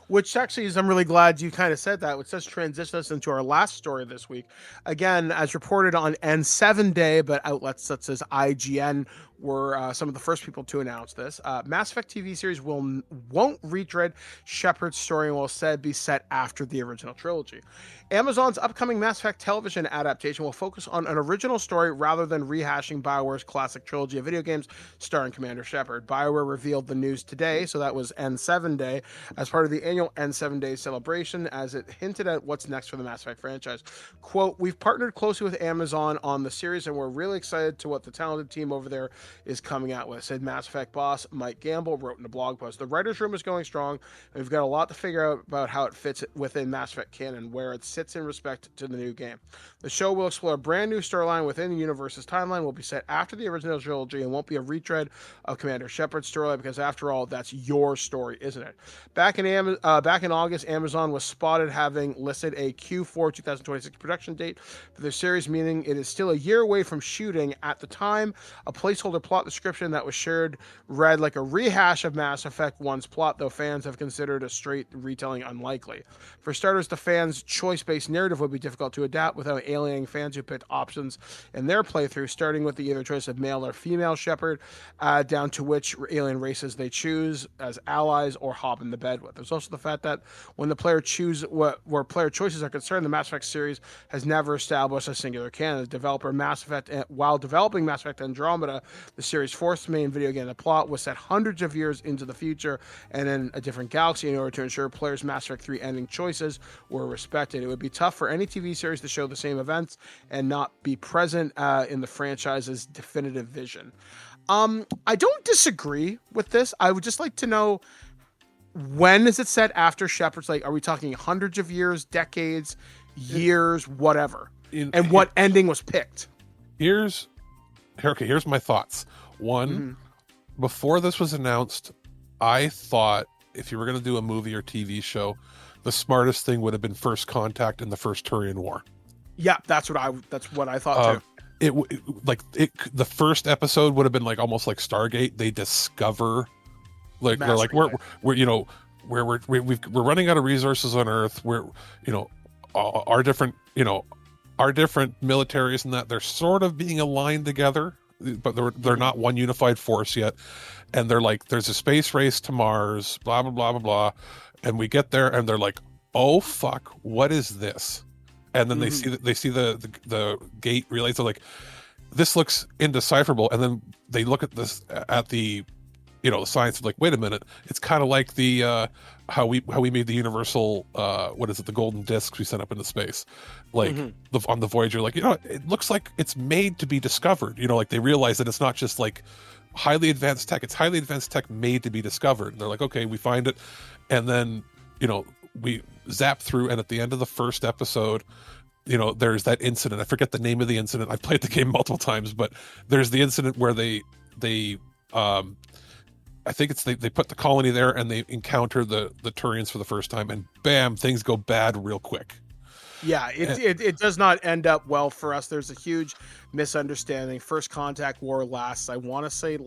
Which actually is, I'm really glad you kind of said that, which does transition us into our last story this week. Again, as reported on N7 Day, but outlets such as IGN were some of the first people to announce this. Mass Effect TV series won't retread Shepard's story and will instead be set after the original trilogy. Amazon's upcoming Mass Effect television adaptation will focus on an original story rather than rehashing BioWare's classic trilogy of video games starring Commander Shepard. BioWare revealed the news today, so that was N7 Day, as part of the annual N7 Day celebration, as it hinted at what's next for the Mass Effect franchise. Quote, "We've partnered closely with Amazon on the series, and we're really excited to what the talented team over there is coming out with," said Mass Effect boss Mike Gamble, wrote in a blog post. "The writer's room is going strong, and we've got a lot to figure out about how it fits within Mass Effect canon, where it sits in respect to the new game. The show will explore a brand new storyline within the universe's timeline, will be set after the original trilogy, and won't be a retread of Commander Shepard's storyline, because after all, that's your story, isn't it?" Back in August, Amazon was spotted having listed a Q4 2026 production date for the series, meaning it is still a year away from shooting. At the time, a placeholder plot description that was shared read like a rehash of Mass Effect 1's plot, though fans have considered a straight retelling unlikely. For starters, the fans' choice-based narrative would be difficult to adapt without alienating fans who picked options in their playthrough, starting with the either choice of male or female Shepard, down to which alien races they choose as allies or hop in the bed with. There's also the fact that when the player where player choices are concerned, the Mass Effect series has never established a singular canon. The developer Mass Effect, while developing Mass Effect Andromeda, the series' fourth main video game, the plot was set hundreds of years into the future and in a different galaxy in order to ensure players' Mass Effect 3 ending choices were respected. It would be tough for any TV series to show the same events and not be present in the franchise's definitive vision. I don't disagree with this. I would just like to know, when is it set after Shepard's? Like, are we talking hundreds of years, decades, years, whatever? And what ending was picked? Here's my thoughts. One, before this was announced, I thought if you were going to do a movie or TV show, the smartest thing would have been First Contact in the First Turian War. Yeah, that's what I thought too. The first episode would have been like almost like Stargate. They discover, like, they're like, we're running out of resources on Earth. Our different militaries and that they're sort of being aligned together, but they're not one unified force yet. And they're like, there's a space race to Mars, blah blah blah blah blah. And we get there, and they're like, oh fuck, what is this? And then they see the gate relays. They're like, this looks indecipherable. And then they look at this at the the science, like, wait a minute, it's kind of like the how we made the universal what is it, the golden discs we sent up into space, like on the Voyager. Like, it looks like it's made to be discovered. Like, they realize that it's not just like highly advanced tech, it's highly advanced tech made to be discovered. And they're like, okay, we find it, and then we zap through, and at the end of the first episode, there's that incident. I forget the name of the incident. I've played the game multiple times, but there's the incident where they I think it's they put the colony there, and they encounter the Turians for the first time, and bam, things go bad real quick. Yeah, it does not end up well for us. There's a huge misunderstanding. First Contact War lasts, I want to say,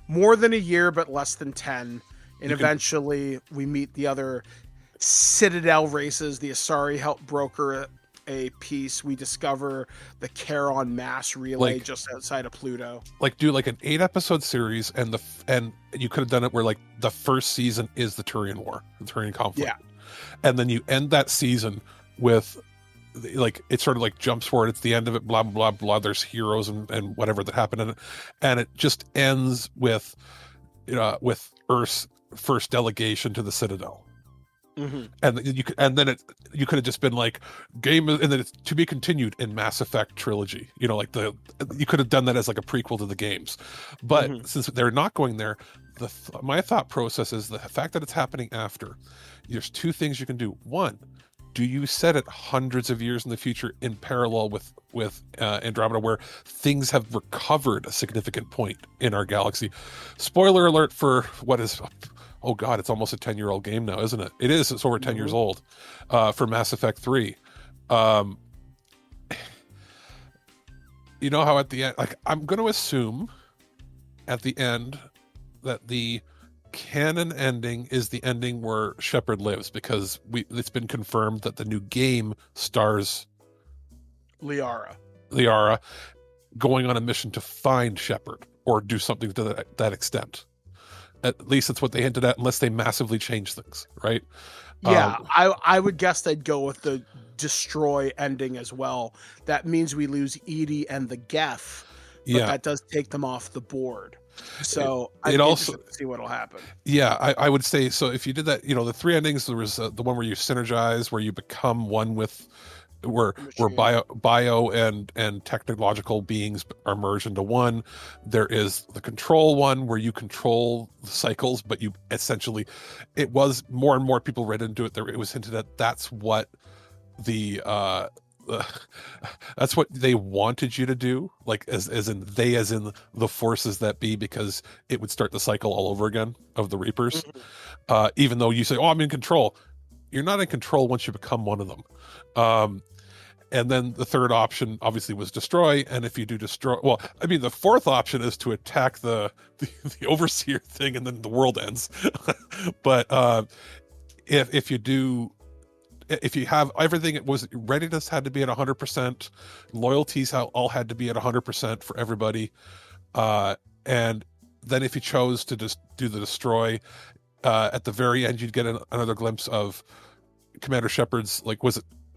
more than a year, but less than 10. And eventually we meet the other Citadel races. The Asari help broker a peace. We discover the Charon mass relay just outside of Pluto. Like, do like an 8-episode series, and you could have done it where like the first season is the Turian War, the Turian conflict. Yeah. And then you end that season with, like, it sort of like jumps forward. It's the end of it, blah, blah, blah. There's heroes and whatever that happened in it. And it just ends with Earth's first delegation to the Citadel. And you could have just been like, game, and then it's to be continued in Mass Effect trilogy. Like you could have done that as like a prequel to the games. But since they're not going there, my thought process is the fact that it's happening after. There's two things you can do. One, do you set it hundreds of years in the future in parallel with Andromeda, where things have recovered a significant point in our galaxy? Spoiler alert for what is, oh god, it's almost a 10-year-old game now, isn't it? It is. It's over 10 years old for Mass Effect 3. How at the end, like, I'm going to assume at the end that the canon ending is the ending where Shepard lives, because it's been confirmed that the new game stars Liara going on a mission to find Shepard or do something to that extent. At least that's what they hinted at, unless they massively change things, right? Yeah, I would guess they'd go with the destroy ending as well. That means we lose Edie and the Geth, but that does take them off the board. So I'm interested to see what'll happen. Yeah, I would say so. If you did that, the 3 endings, there was the one where you synergize, where you become one with, where bio and technological beings are merged into one. There is the control one, where you control the cycles, but you essentially, it was more and more people read into it. It was hinted at that's what that's what they wanted you to do, like as in the forces that be, because it would start the cycle all over again of the Reapers. Even though you say, oh, I'm in control, you're not in control once you become one of them. And then the third option obviously was destroy. And if you do destroy, well, I mean, the fourth option is to attack the overseer thing, and then the world ends. But if you have everything, it was readiness had to be at 100%, loyalties all had to be at 100% for everybody. And then if you chose to just do the destroy, at the very end, you'd get another glimpse of Commander Shepard's,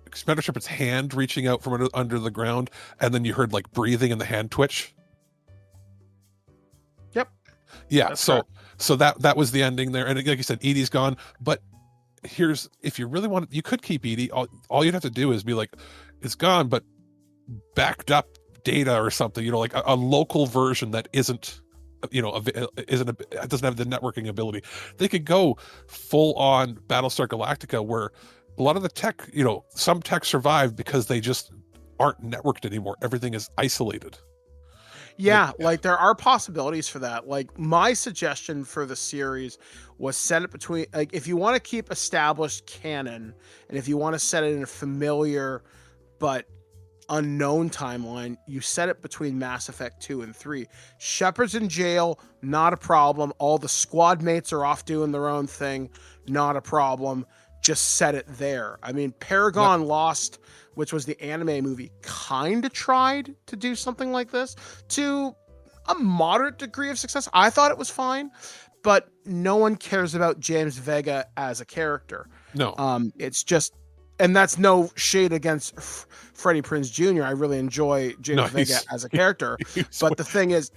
Commander Shepard's hand reaching out from under the ground, and then you heard like breathing and the hand twitch. Yep. Yeah. So that was the ending there. And like you said, Edie's gone, but if you really want, you could keep Edie. All you'd have to do is be like, it's gone, but backed up data or something, like a local version that isn't, it doesn't have the networking ability. They could go full on Battlestar Galactica, where a lot of the tech, some tech survived because they just aren't networked anymore. Everything is isolated. Yeah, like there are possibilities for that. Like, my suggestion for the series was set it between, like, if you want to keep established canon, and if you want to set it in a familiar but unknown timeline, you set it between Mass Effect 2 and 3. Shepard's in jail, not a problem. All the squad mates are off doing their own thing, not a problem. Just set it there. I mean, Paragon Lost, which was the anime movie, kind of tried to do something like this to a moderate degree of success. I thought it was fine, but no one cares about James Vega as a character. No. It's just, and that's no shade against Freddie Prinze Jr. I really enjoy James Vega as a character, but the thing is,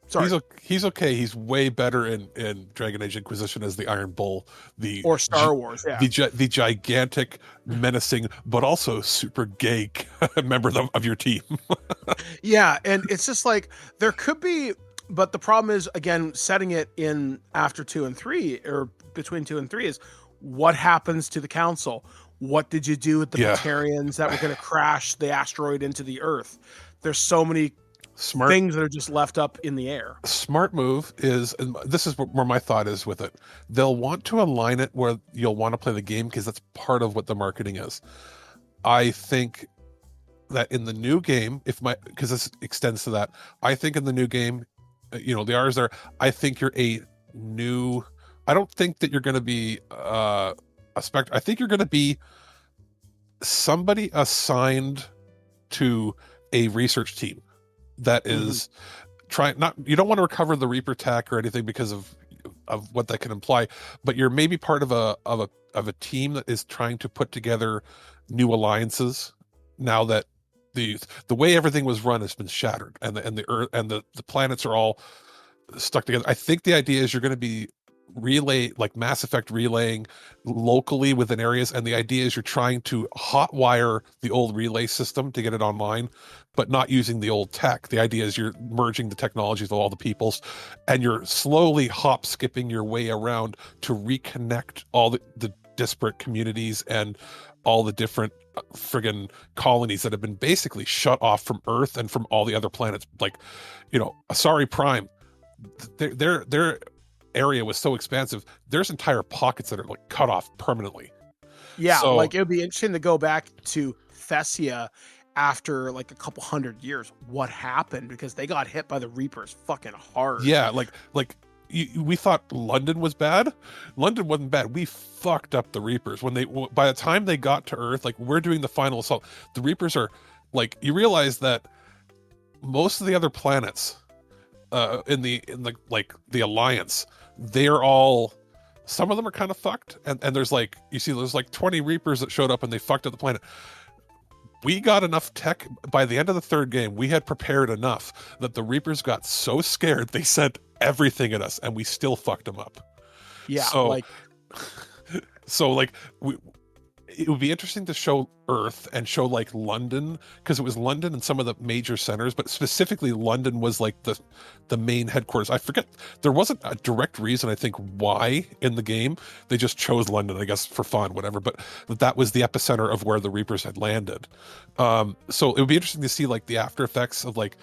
sorry, he's okay. He's way better in Dragon Age Inquisition as the Iron Bull, or Star Wars, yeah, the gigantic, menacing, but also super gay member of your team. yeah, and it's just like there could be, but the problem is, again, setting it in after 2 and 3 or between 2 and 3 is what happens to the council. What did you do with the Batarians that were going to crash the asteroid into the Earth? There's so many things that are just left up in the air. Smart move is, and this is where my thought is with it, they'll want to align it where you'll want to play the game because that's part of what the marketing is. I think that in the new game, because this extends to that, I think in the new game, the R's there, I think you're I don't think that you're going to be a Spectre. I think you're going to be somebody assigned to a research team that is you don't want to recover the Reaper tech or anything because of what that can imply, but you're maybe part of a team that is trying to put together new alliances now that the way everything was run has been shattered and the Earth and the planets are all stuck together. I think the idea is you're going to be Mass Effect relaying locally within areas, and the idea is you're trying to hotwire the old relay system to get it online, but not using the old tech. The idea is you're merging the technologies of all the peoples, and you're slowly skipping your way around to reconnect all the disparate communities and all the different friggin' colonies that have been basically shut off from Earth and from all the other planets. Like, Asari Prime, their area was so expansive. There's entire pockets that are like cut off permanently. Yeah, so, like it would be interesting to go back to Thessia after like a couple hundred years. What happened? Because they got hit by the Reapers fucking hard. Yeah, we thought London was bad. London wasn't bad. We fucked up the Reapers by the time they got to Earth. Like, we're doing the final assault. The Reapers are like, you realize that most of the other planets in the Alliance, they're all, some of them are kind of fucked, and there's there's 20 Reapers that showed up and they fucked up the planet. We got enough tech by the end of the third game. We had prepared enough that the Reapers got so scared they sent everything at us, and we still fucked them up. Yeah, it would be interesting to show Earth and show like London, because it was London and some of the major centers, but specifically London was like the main headquarters. I forget, there wasn't a direct reason, I think, why in the game. They just chose London, I guess, for fun, whatever, but that was the epicenter of where the Reapers had landed. So it would be interesting to see like the after effects of like,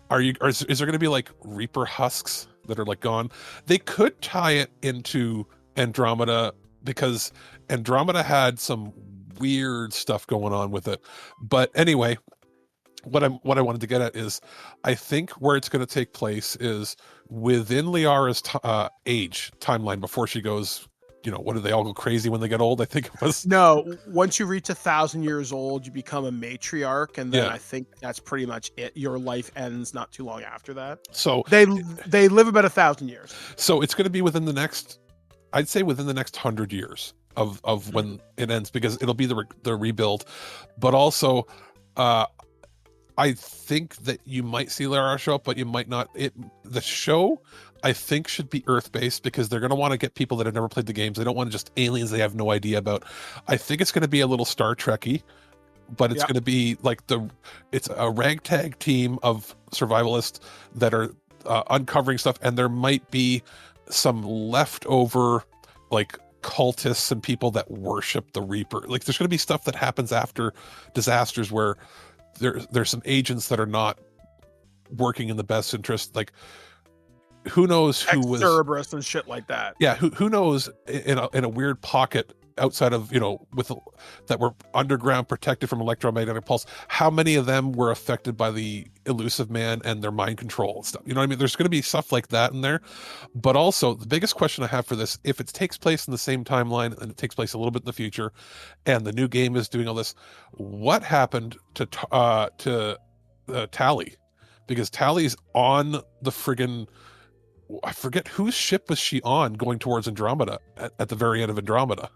is there going to be like Reaper husks that are like gone? They could tie it into Andromeda, because Andromeda had some weird stuff going on with it. But anyway, what I wanted to get at is, I think where it's going to take place is within Liara's age timeline before she goes, what do they all go crazy when they get old? I think it was. No, once you reach 1,000 years old, you become a matriarch, and then I think that's pretty much it. Your life ends not too long after that. So they live about 1,000 years. So it's going to be within the next 100 years of when it ends, because it'll be the rebuild. But also, I think that you might see Lara show up, but you might not. The show, I think, should be Earth-based, because they're going to want to get people that have never played the games. They don't want just aliens they have no idea about. I think it's going to be a little Star Trek-y, but it's going to be like it's a ragtag team of survivalists that are uncovering stuff, and there might be some leftover like cultists and people that worship the Reaper. Like, there's going to be stuff that happens after disasters where there's some agents that are not working in the best interest. Like, who knows who was Cerberus and shit like that. Yeah, who knows in a weird pocket outside of that were underground, protected from electromagnetic pulse, how many of them were affected by the Elusive Man and their mind control and stuff? You know what I mean? There's going to be stuff like that in there. But also, the biggest question I have for this, if it takes place in the same timeline and it takes place a little bit in the future, and the new game is doing all this, what happened to Tally? because Tally's on the friggin', I forget whose ship was she on going towards Andromeda at the very end of Andromeda.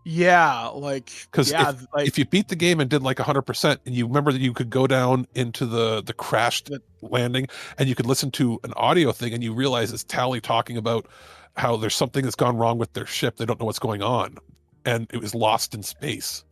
Yeah, like, Because yeah, like if you beat the game and did like 100%, and you remember that you could go down into the crashed landing, and you could listen to an audio thing, and you realize it's Tally talking about how there's something that's gone wrong with their ship. They don't know what's going on, and it was lost in space.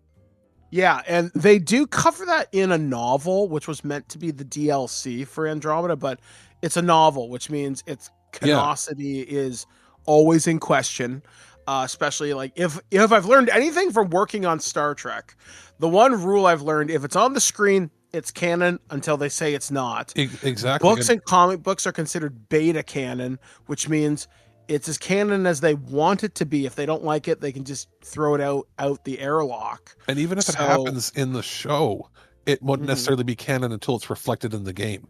yeah, and they do cover that in a novel, which was meant to be the DLC for Andromeda, but it's a novel, which means its canosity is always in question. Especially like if I've learned anything from working on Star Trek, the one rule I've learned, if it's on the screen, it's canon until they say it's not. Exactly. Books and comic books are considered beta canon, which means it's as canon as they want it to be. If they don't like it, they can just throw it out the airlock. And even if it happens in the show, it won't necessarily be canon until it's reflected in the game.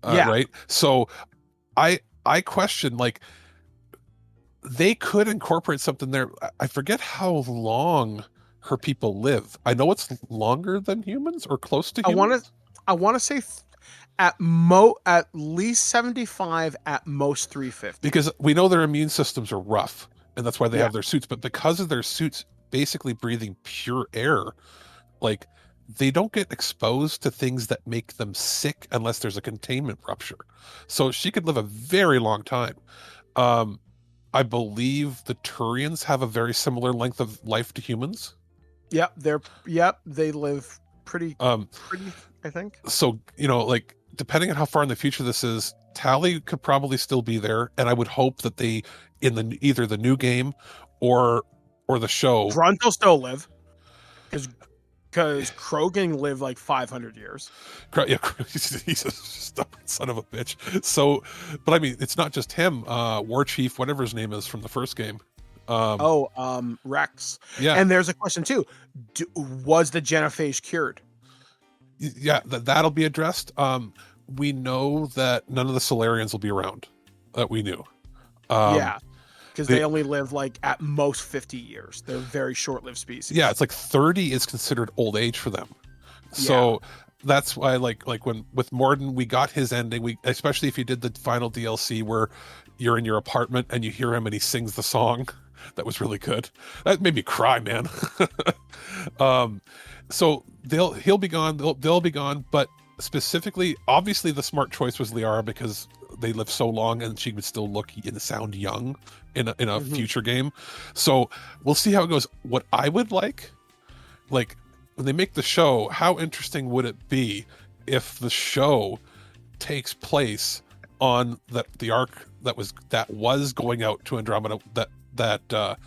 Right? So I question, like, they could incorporate something there. I forget how long her people live. I know it's longer than humans or close to humans. I want to say at least 75, at most 350. Because we know their immune systems are rough, and that's why they have their suits. But because of their suits basically breathing pure air, like, they don't get exposed to things that make them sick unless there's a containment rupture. So she could live a very long time. I believe the Turians have a very similar length of life to humans. They live pretty, I think. So, like, depending on how far in the future this is, Tally could probably still be there, and I would hope that they, in either the new game or the show, Grunt will still live, because Krogan lived like 500 years. Yeah, he's a stubborn son of a bitch. So, but I mean, it's not just him. War Chief, whatever his name is from the first game. Rex. Yeah. And there's a question too. Was the genophage cured? Yeah, that'll be addressed. We know that none of the Solarians will be around. That we knew. Because they only live like at most 50 years. They're very short-lived species. Yeah, it's like 30 is considered old age for them. So that's why, like when with Morden, we got his ending. Especially if you did the final DLC where you're in your apartment and you hear him and he sings the song. That was really good. That made me cry, man. So he'll be gone. They'll be gone. But specifically, obviously, the smart choice was Liara because they live so long and she would still look and sound young in a future game. So we'll see how it goes. What I would like when they make the show, how interesting would it be if the show takes place on the arc that was going out to Andromeda that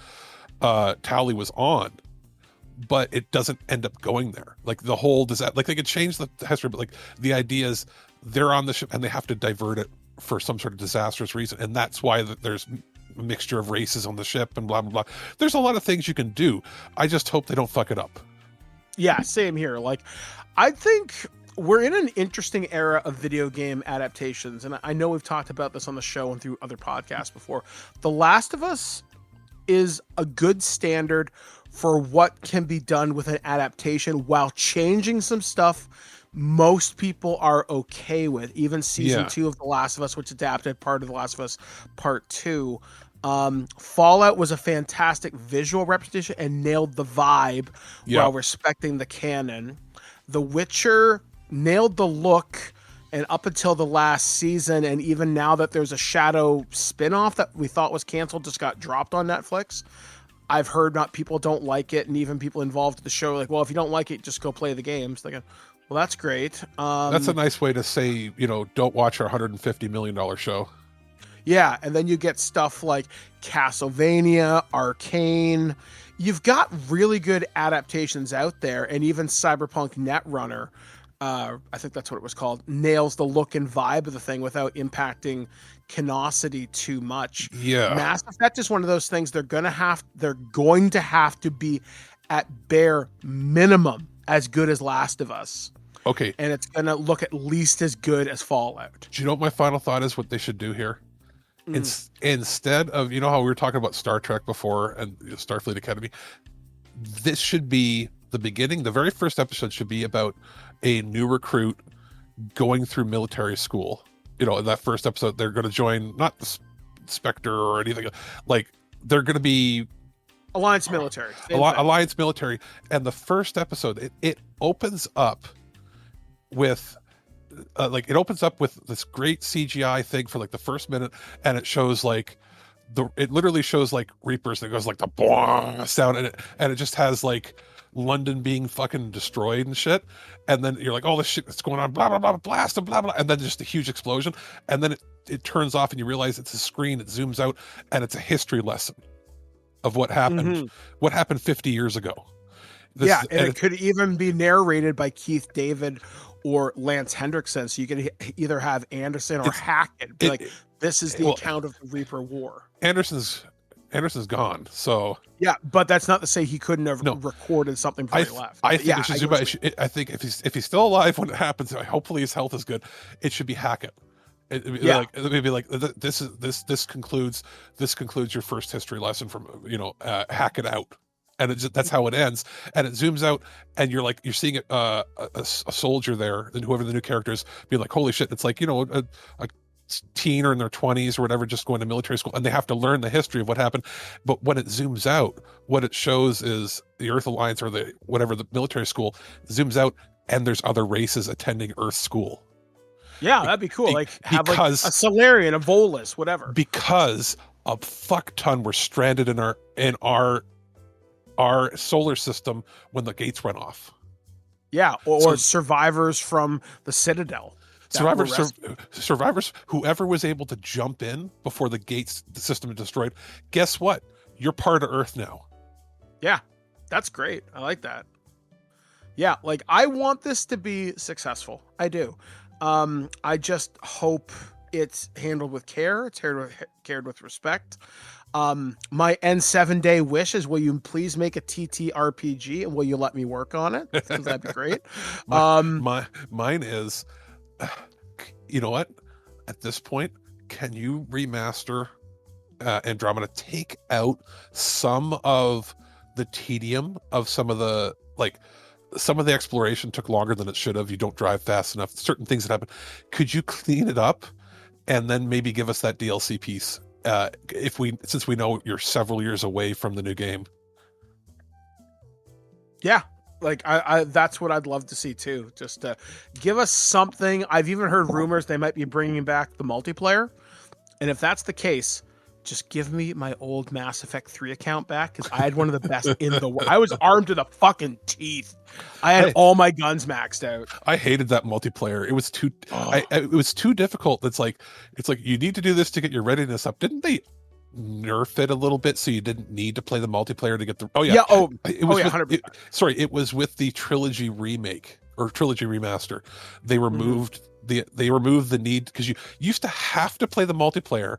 Tally was on, but it doesn't end up going there. Like the whole like they could change the history, but like the idea is they're on the ship and they have to divert it for some sort of disastrous reason, and that's why there's a mixture of races on the ship and blah blah blah. There's a lot of things you can do. I just hope they don't fuck it up. Yeah, same here. Like, I think we're in an interesting era of video game adaptations, and I know we've talked about this on the show and through other podcasts before. The Last of Us is a good standard for what can be done with an adaptation while changing some stuff most people are okay with. Even season 2 of The Last of Us, which adapted part of The Last of Us Part 2. Fallout was a fantastic visual representation and nailed the vibe while respecting the canon. The Witcher nailed the look, and up until the last season, and even now that there's a Shadow spinoff that we thought was canceled, just got dropped on Netflix. I've heard people don't like it, and even people involved in the show are like, well, if you don't like it, just go play the games. Like, well, that's great. That's a nice way to say, don't watch our $150 million show. Yeah, and then you get stuff like Castlevania, Arcane. You've got really good adaptations out there, and even Cyberpunk Netrunner, I think that's what it was called, nails the look and vibe of the thing without impacting canosity too much. Yeah. Mass Effect is one of those things they're going to have to be at bare minimum as good as Last of Us. Okay. And it's going to look at least as good as Fallout. Do you know what my final thought is what they should do here? Instead of, how we were talking about Star Trek before and Starfleet Academy, this should be the beginning. The very first episode should be about a new recruit going through military school. You know, in that first episode, they're going to join not the Spectre or anything. Like they're going to be Alliance military. Same thing. Alliance military. And the first episode, it opens up with it opens up with this great CGI thing for like the first minute, and it shows like it literally shows like Reapers, and it goes like the boing sound, and it just has like London being fucking destroyed and shit, and then you're like, oh, this shit that's going on, blah blah blah, blast and blah blah, and then just a huge explosion, and then it turns off, and you realize it's a screen, it zooms out, and it's a history lesson of what happened, what happened 50 years ago. And it could even be narrated by Keith David or Lance Hendrickson, so you could either have Anderson or Hackett be like, this is the account of the Reaper War. Anderson's gone, so yeah, but that's not to say he couldn't have recorded something before he left. I think it should zoom out. I think if he's still alive when it happens, hopefully his health is good. It should be Hackett. Maybe like this concludes your first history lesson from Hackett out. And that's how it ends, and it zooms out, and you're seeing a soldier there, and whoever the new character is, being like, holy shit, it's like, a teen or in their 20s or whatever, just going to military school, and they have to learn the history of what happened. But when it zooms out, what it shows is the Earth Alliance or the military school zooms out, and there's other races attending Earth school. Yeah, that'd be cool. Have a Solarian, a Volus, whatever. Because a fuck ton were stranded in our solar system when the gates went off. Yeah, or survivors from the Citadel. Survivors, whoever was able to jump in before the system was destroyed, guess what? You're part of Earth now. Yeah, that's great. I like that. Yeah, I want this to be successful. I do. I just hope it's handled with care. It's cared with respect. My N7-day wish is, will you please make a TTRPG, and will you let me work on it? Because that'd be great. Mine is, you know what? At this point, can you remaster Andromeda? Take out some of the tedium of some of the exploration took longer than it should have. You don't drive fast enough. Certain things that happen. Could you clean it up, and then maybe give us that DLC piece? Since we know you're several years away from the new game. Yeah, I that's what I'd love to see too. Just give us something. I've even heard rumors they might be bringing back the multiplayer, and if that's the case, just give me my old Mass Effect 3 account back, because I had one of the best in the world. I was armed to the fucking teeth. I had all my guns maxed out. I hated that multiplayer. It was too it was too difficult. It's like you need to do this to get your readiness up. Didn't they nerf it a little bit so you didn't need to play the multiplayer to get the it was with the trilogy remake or trilogy remaster. They removed the need, because you used to have to play the multiplayer.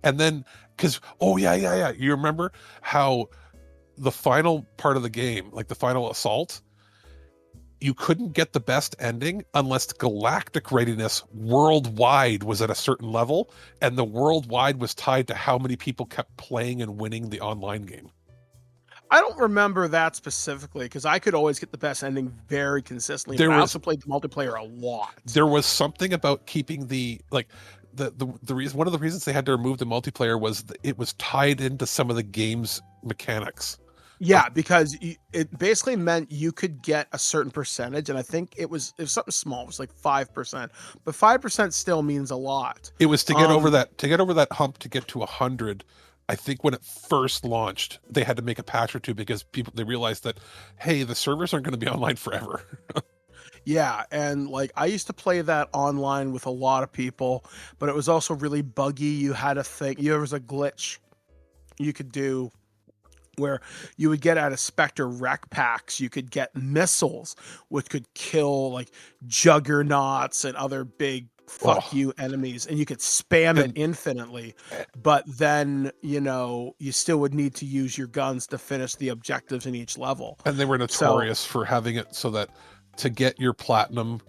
And then, you remember how the final part of the game, like the final assault, you couldn't get the best ending unless the galactic readiness worldwide was at a certain level, and the worldwide was tied to how many people kept playing and winning the online game. I don't remember that specifically, because I could always get the best ending very consistently. I also played the multiplayer a lot. There was something about keeping the reason, one of the reasons they had to remove the multiplayer was it was tied into some of the game's mechanics. Yeah, because it basically meant you could get a certain percentage, and I think it was something small. It was like 5%, but 5% still means a lot. It was to get over that hump to get to 100. I think when it first launched, they had to make a patch or two because they realized that, hey, the servers aren't going to be online forever. Yeah, and I used to play that online with a lot of people, but it was also really buggy. You had to think, there was a glitch you could do where you would get out of Spectre rec packs, you could get missiles which could kill juggernauts and other big you enemies, and you could spam it infinitely, but then you still would need to use your guns to finish the objectives in each level. And they were notorious for having it so that to get your platinum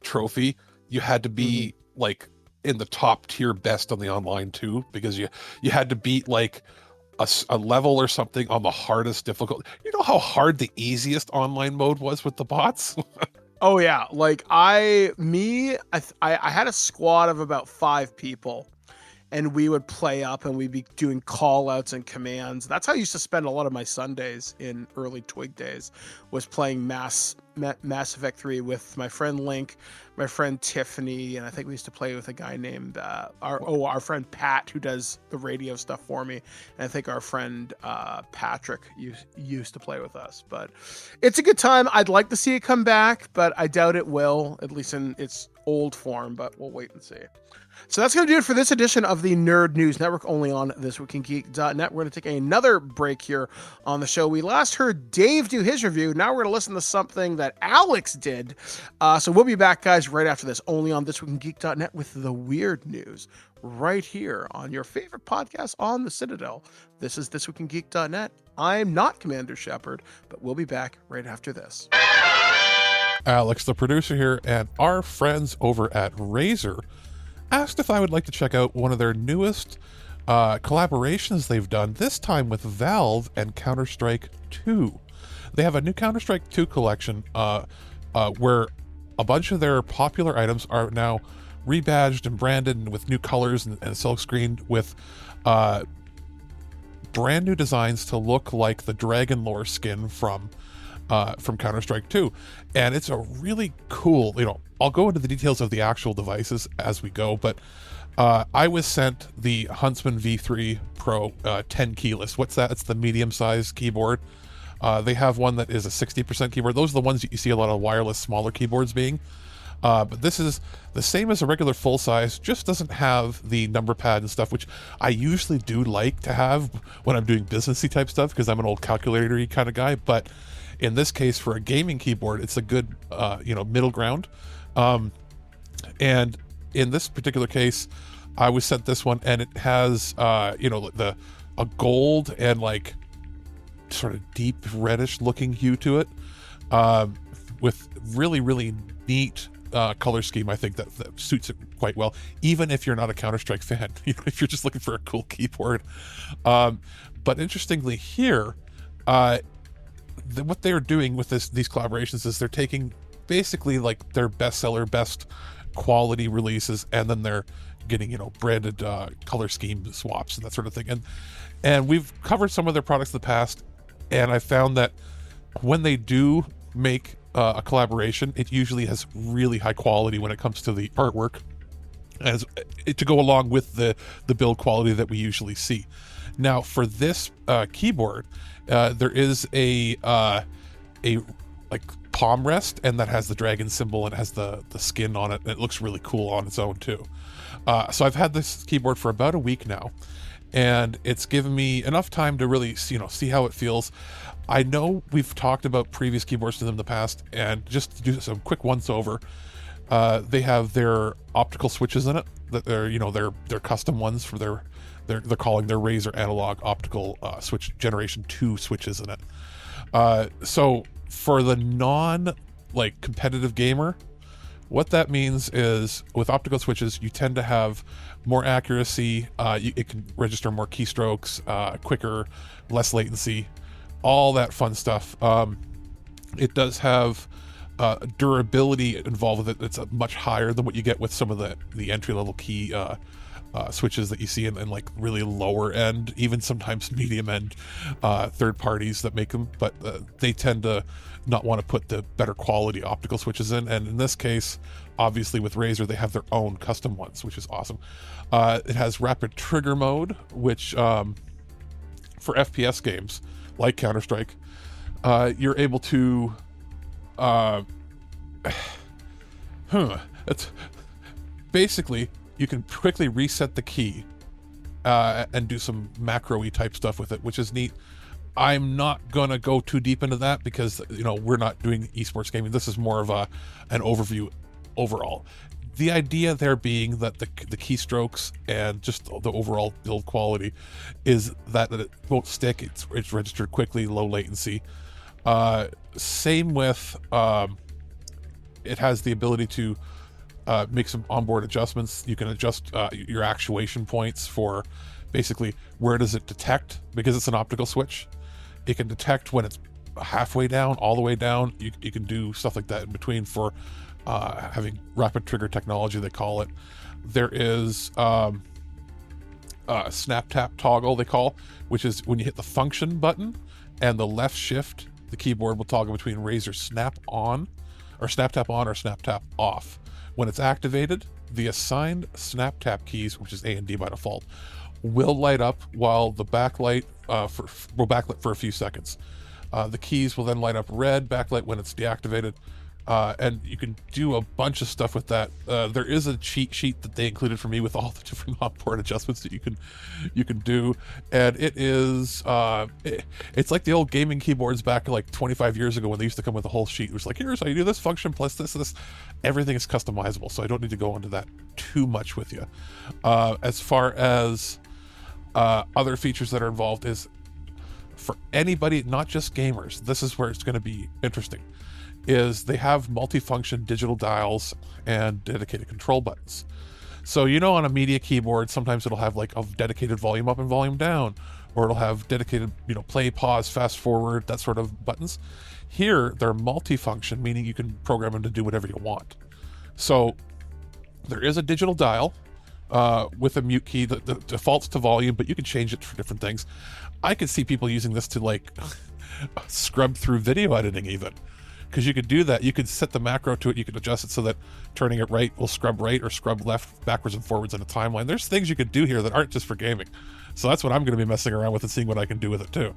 trophy, you had to be in the top tier best on the online too, because you had to beat a level or something on the hardest difficult. You know how hard the easiest online mode was with the bots? Oh yeah, like I had a squad of about 5 people, and we would play up and we'd be doing call outs and commands. That's how I used to spend a lot of my Sundays in early Twig days, was playing Mass Effect 3 with my friend Link, my friend Tiffany, and I think we used to play with a guy named our friend Pat, who does the radio stuff for me, and I think our friend Patrick used to play with us. But it's a good time. I'd like to see it come back, but I doubt it will, at least in its old form, but we'll wait and see. So that's going to do it for this edition of the Nerd News Network, only on thisweekingeek.net. We're going to take another break here on the show. We last heard Dave do his review. Now we're going to listen to something that Alex did. So we'll be back, guys, right after this, only on thisweekingeek.net with the weird news right here on your favorite podcast on the Citadel. This is thisweekingeek.net. I'm not Commander Shepard, but we'll be back right after this. Alex, the producer here, and our friends over at Razer asked if I would like to check out one of their newest collaborations they've done, this time with Valve and Counter-Strike 2. They have a new Counter-Strike 2 collection where a bunch of their popular items are now rebadged and branded and with new colors and silk-screened with brand new designs to look like the Dragon Lore skin from Counter-Strike 2. And it's a really cool, I'll go into the details of the actual devices as we go, but I was sent the Huntsman V3 Pro 10 keyless. What's that? It's the medium-sized keyboard. They have one that is a 60% keyboard. Those are the ones that you see a lot of wireless, smaller keyboards being. But this is the same as a regular full size, just doesn't have the number pad and stuff, which I usually do like to have when I'm doing businessy type stuff, because I'm an old calculator-y kind of guy. But in this case, for a gaming keyboard, it's a good, middle ground. And in this particular case, I was sent this one, and it has, a gold and like sort of deep reddish looking hue to it, with really, really neat color scheme. I think that suits it quite well, even if you're not a Counter-Strike fan, if you're just looking for a cool keyboard. But interestingly here, what they're doing with these collaborations is they're taking basically like their bestseller, best quality releases, and then they're getting branded color scheme swaps and that sort of thing. And we've covered some of their products in the past, and I found that when they do make a collaboration, it usually has really high quality when it comes to the artwork, as to go along with the build quality that we usually see. Now for this keyboard, there is a like palm rest, and that has the dragon symbol and it has the skin on it, and it looks really cool on its own too. So I've had this keyboard for about a week now, and it's given me enough time to really see how it feels. I know we've talked about previous keyboards to them in the past, and just to do some quick once over, they have their optical switches in it that they're custom ones for they're calling their Razer analog optical switch generation 2 switches in it. So for the non competitive gamer, what that means is with optical switches, you tend to have more accuracy. It can register more keystrokes, quicker, less latency, all that fun stuff. It does have durability involved with it that's much higher than what you get with some of the entry-level key switches that you see in like really lower end, even sometimes medium end third parties that make them, but they tend to not want to put the better quality optical switches in. And in this case, obviously with Razer, they have their own custom ones, which is awesome. It has rapid trigger mode, which for FPS games like Counter-Strike, you're able to it's basically, you can quickly reset the key and do some macro-y type stuff with it, which is neat. I'm not gonna go too deep into that because we're not doing esports gaming. This is more of an overview overall. The idea there being that the keystrokes and just the overall build quality is that it won't stick. It's registered quickly, low latency. Same with it has the ability to make some onboard adjustments. You can adjust your actuation points for basically where does it detect, because it's an optical switch. It can detect when it's halfway down, all the way down. You can do stuff like that in between for having rapid trigger technology, they call it. There is snap tap toggle, they call, which is when you hit the function button and the left shift, the keyboard will toggle between Razer snap on or snap tap on or snap tap off. When it's activated, the assigned snap tap keys, which is A and D by default, will light up while the backlight will backlight for a few seconds. The keys will then light up red backlight when it's deactivated. And you can do a bunch of stuff with that. There is a cheat sheet that they included for me with all the different onboard adjustments that you can do, and it is it's like the old gaming keyboards back like 25 years ago when they used to come with a whole sheet. It was like, here's how you do this function plus this. Everything is customizable, so I don't need to go into that too much with you. As far as other features that are involved is for anybody, not just gamers. This is where it's going to be interesting. Is they have multifunction digital dials and dedicated control buttons. So, on a media keyboard, sometimes it'll have like a dedicated volume up and volume down, or it'll have dedicated, play, pause, fast forward, that sort of buttons. Here, they're multifunction, meaning you can program them to do whatever you want. So there is a digital dial with a mute key that defaults to volume, but you can change it for different things. I could see people using this to like scrub through video editing even. Because you could do that. You could set the macro to it. You could adjust it so that turning it right will scrub right or scrub left, backwards and forwards in a timeline. There's things you could do here that aren't just for gaming. So that's what I'm going to be messing around with and seeing what I can do with it too.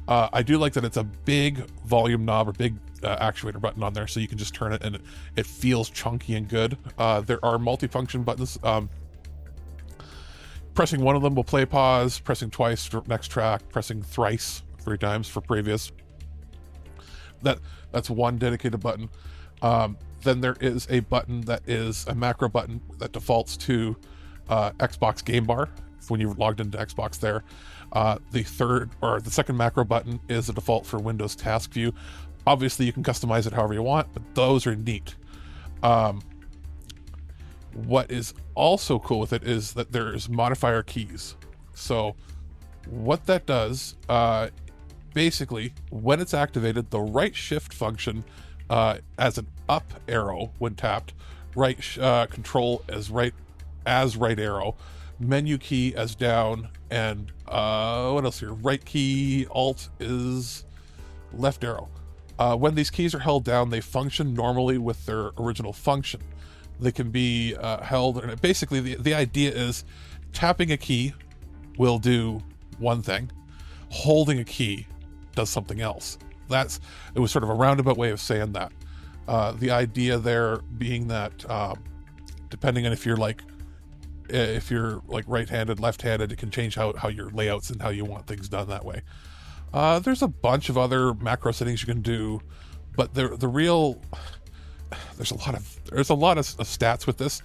I do like that it's a big volume knob or big actuator button on there, so you can just turn it and it feels chunky and good. There are multifunction buttons. Pressing one of them will play pause, pressing twice for next track, pressing thrice 3 times for previous. That's one dedicated button. Then there is a button that is a macro button that defaults to Xbox Game Bar when you're logged into Xbox there. The second macro button is a default for Windows Task View. Obviously, you can customize it however you want, but those are neat. What is also cool with it is that there's modifier keys. So what that does, basically, when it's activated, the right shift function as an up arrow when tapped, right control as right arrow, menu key as down, and what else here? Right key alt is left arrow. When these keys are held down, they function normally with their original function. They can be held, and basically the idea is tapping a key will do one thing, holding a key does something else. It was sort of a roundabout way of saying that. The idea there being that depending on if you're like right-handed, left-handed, it can change how your layouts and how you want things done that way. There's a bunch of other macro settings you can do, but there's a lot of stats with this.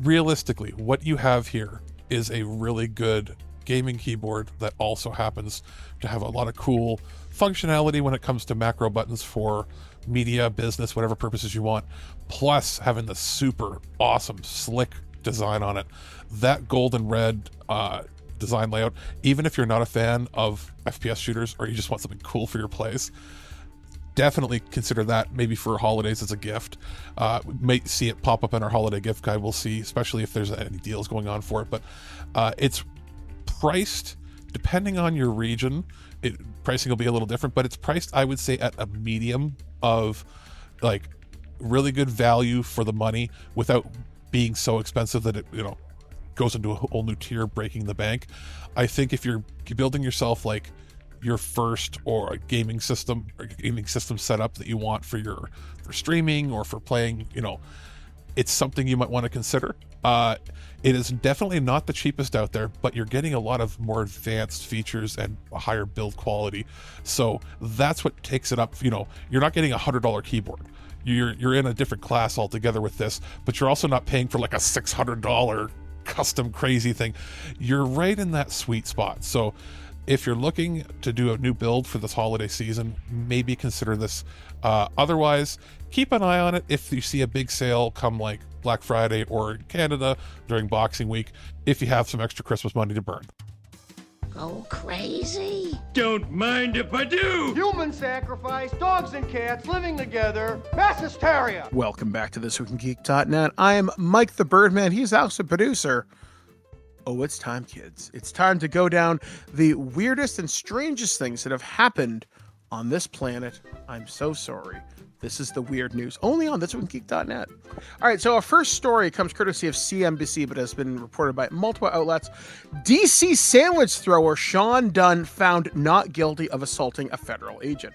Realistically, what you have here is a really good gaming keyboard that also happens to have a lot of cool functionality when it comes to macro buttons for media, business, whatever purposes you want, plus having the super awesome slick design on it. That gold and red design layout, even if you're not a fan of FPS shooters or you just want something cool for your plays, definitely consider that maybe for holidays as a gift. We might see it pop up in our holiday gift guide. We'll see, especially if there's any deals going on for it. But it's priced depending on your region. Pricing will be a little different, but it's priced, I would say, at a medium of like really good value for the money without being so expensive that it goes into a whole new tier, breaking the bank. I think if you're building yourself like your first or a gaming system setup that you want for streaming or for playing, it's something you might want to consider. It is definitely not the cheapest out there, but you're getting a lot of more advanced features and a higher build quality. So that's what takes it up. You're not getting $100 keyboard. You're in a different class altogether with this, but you're also not paying for like a $600 custom crazy thing. You're right in that sweet spot. So if you're looking to do a new build for this holiday season, maybe consider this. Otherwise, keep an eye on it if you see a big sale come like Black Friday or in Canada during Boxing Week, if you have some extra Christmas money to burn. Oh, crazy? Don't mind if I do. Human sacrifice, dogs and cats living together, mass hysteria. Welcome back to This Week in Geek.net. I am Mike the Birdman. He's also the producer. Oh, it's time, kids. It's time to go down the weirdest and strangest things that have happened on this planet. I'm so sorry. This is the weird news, only on This Week in Geek.net. All right, so our first story comes courtesy of CNBC, but has been reported by multiple outlets. DC sandwich thrower Sean Dunn found not guilty of assaulting a federal agent.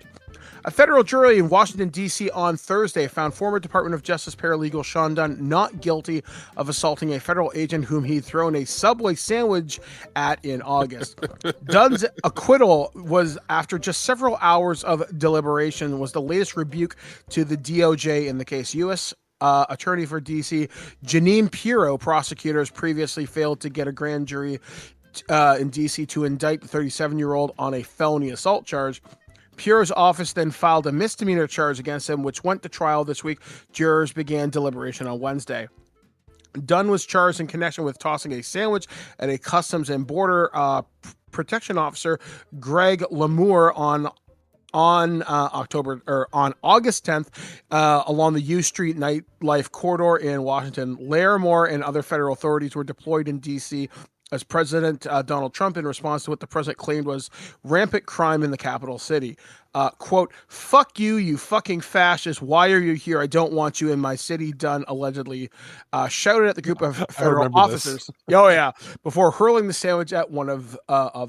A federal jury in Washington, D.C. on Thursday found former Department of Justice paralegal Sean Dunn not guilty of assaulting a federal agent whom he'd thrown a Subway sandwich at in August. Dunn's acquittal was after just several hours of deliberation, was the latest rebuke to the DOJ in the case. U.S. Attorney for D.C. Janine Pirro, prosecutors previously failed to get a grand jury in D.C. to indict the 37-year-old on a felony assault charge. Pure's office then filed a misdemeanor charge against him, which went to trial this week. Jurors began deliberation on Wednesday. Dunn was charged in connection with tossing a sandwich at a Customs and Border Protection officer, Greg Lamour, on August 10th along the U Street nightlife corridor in Washington. Larimore and other federal authorities were deployed in D.C. as President Donald Trump in response to what the president claimed was rampant crime in the capital city. Quote, "Fuck you, you fucking fascist. Why are you here? I don't want you in my city," Dunn allegedly shouted at the group of federal officers. Oh, yeah. Before hurling the sandwich at one of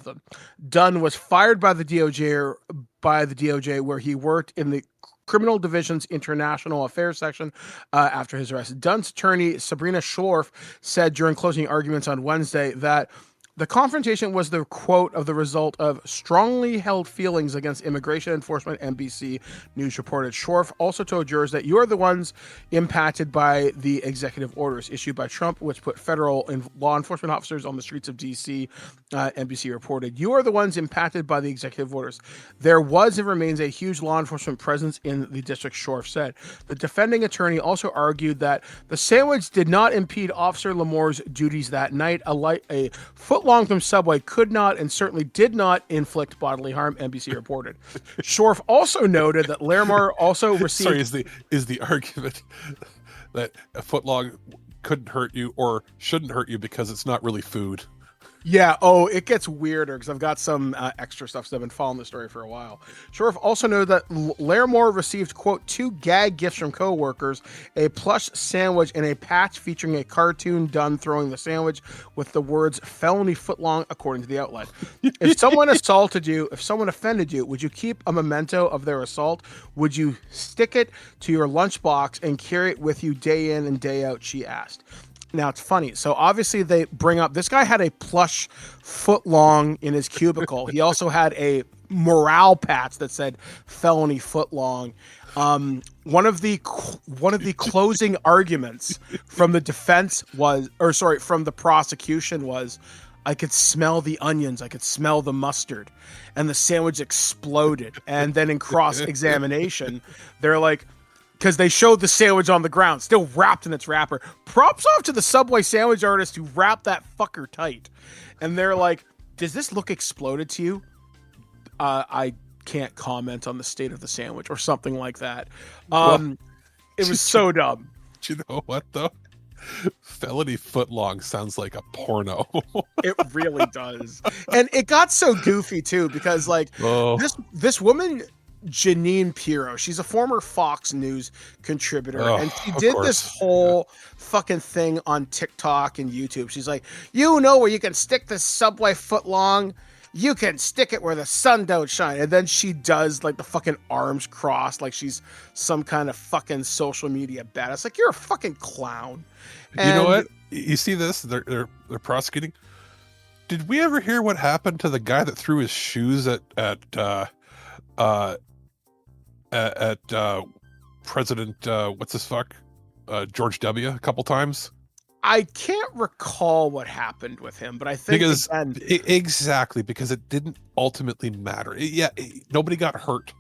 them. Dunn was fired by the DOJ, where he worked in the Criminal Division's International Affairs section after his arrest. Dunn's attorney, Sabrina Schlorf, said during closing arguments on Wednesday that the confrontation was the quote of the result of strongly held feelings against immigration enforcement, NBC News reported. Schlorf also told jurors that you are the ones impacted by the executive orders issued by Trump, which put federal and law enforcement officers on the streets of D.C., NBC reported. You are the ones impacted by the executive orders. There was and remains a huge law enforcement presence in the district, Schlorf said. The defending attorney also argued that the sandwich did not impede Officer Lamour's duties that night. A foot-long from Subway could not and certainly did not inflict bodily harm, NBC reported. Schlorf also noted that Larimore also received... Sorry, is the argument that a footlong couldn't hurt you or shouldn't hurt you because it's not really food? Yeah, oh, it gets weirder because I've got some extra stuff, so I've been following the story for a while. Schlorf also noted that Larimore received, quote, 2 gag gifts from co-workers, a plush sandwich and a patch featuring a cartoon Dunn throwing the sandwich with the words felony footlong, according to the outlet. If someone assaulted you, if someone offended you, would you keep a memento of their assault? Would you stick it to your lunchbox and carry it with you day in and day out, she asked. Now, it's funny. So obviously they bring up, this guy had a plush footlong in his cubicle. He also had a morale patch that said felony footlong. One of the closing arguments from the defense was, from the prosecution was, I could smell the onions. I could smell the mustard. And the sandwich exploded. And then in cross-examination, they're like, because they showed the sandwich on the ground, still wrapped in its wrapper. Props off to the Subway sandwich artist who wrapped that fucker tight. And they're like, does this look exploded to you? I can't comment on the state of the sandwich or something like that. It was so dumb. Do you know what, though? Felony footlong sounds like a porno. It really does. And it got so goofy, too, because, like, this woman... Janine Pirro, she's a former Fox News contributor, and she did this whole fucking thing on TikTok and YouTube. She's like, you know where you can stick this Subway footlong? You can stick it where the sun don't shine. And then she does like the fucking arms crossed, like she's some kind of fucking social media badass. Like, you're a fucking clown. And you know what? You see this? They're prosecuting. Did we ever hear what happened to the guy that threw his shoes at President George W. a couple times? I can't recall what happened with him, but I think exactly because it didn't ultimately matter. Nobody got hurt,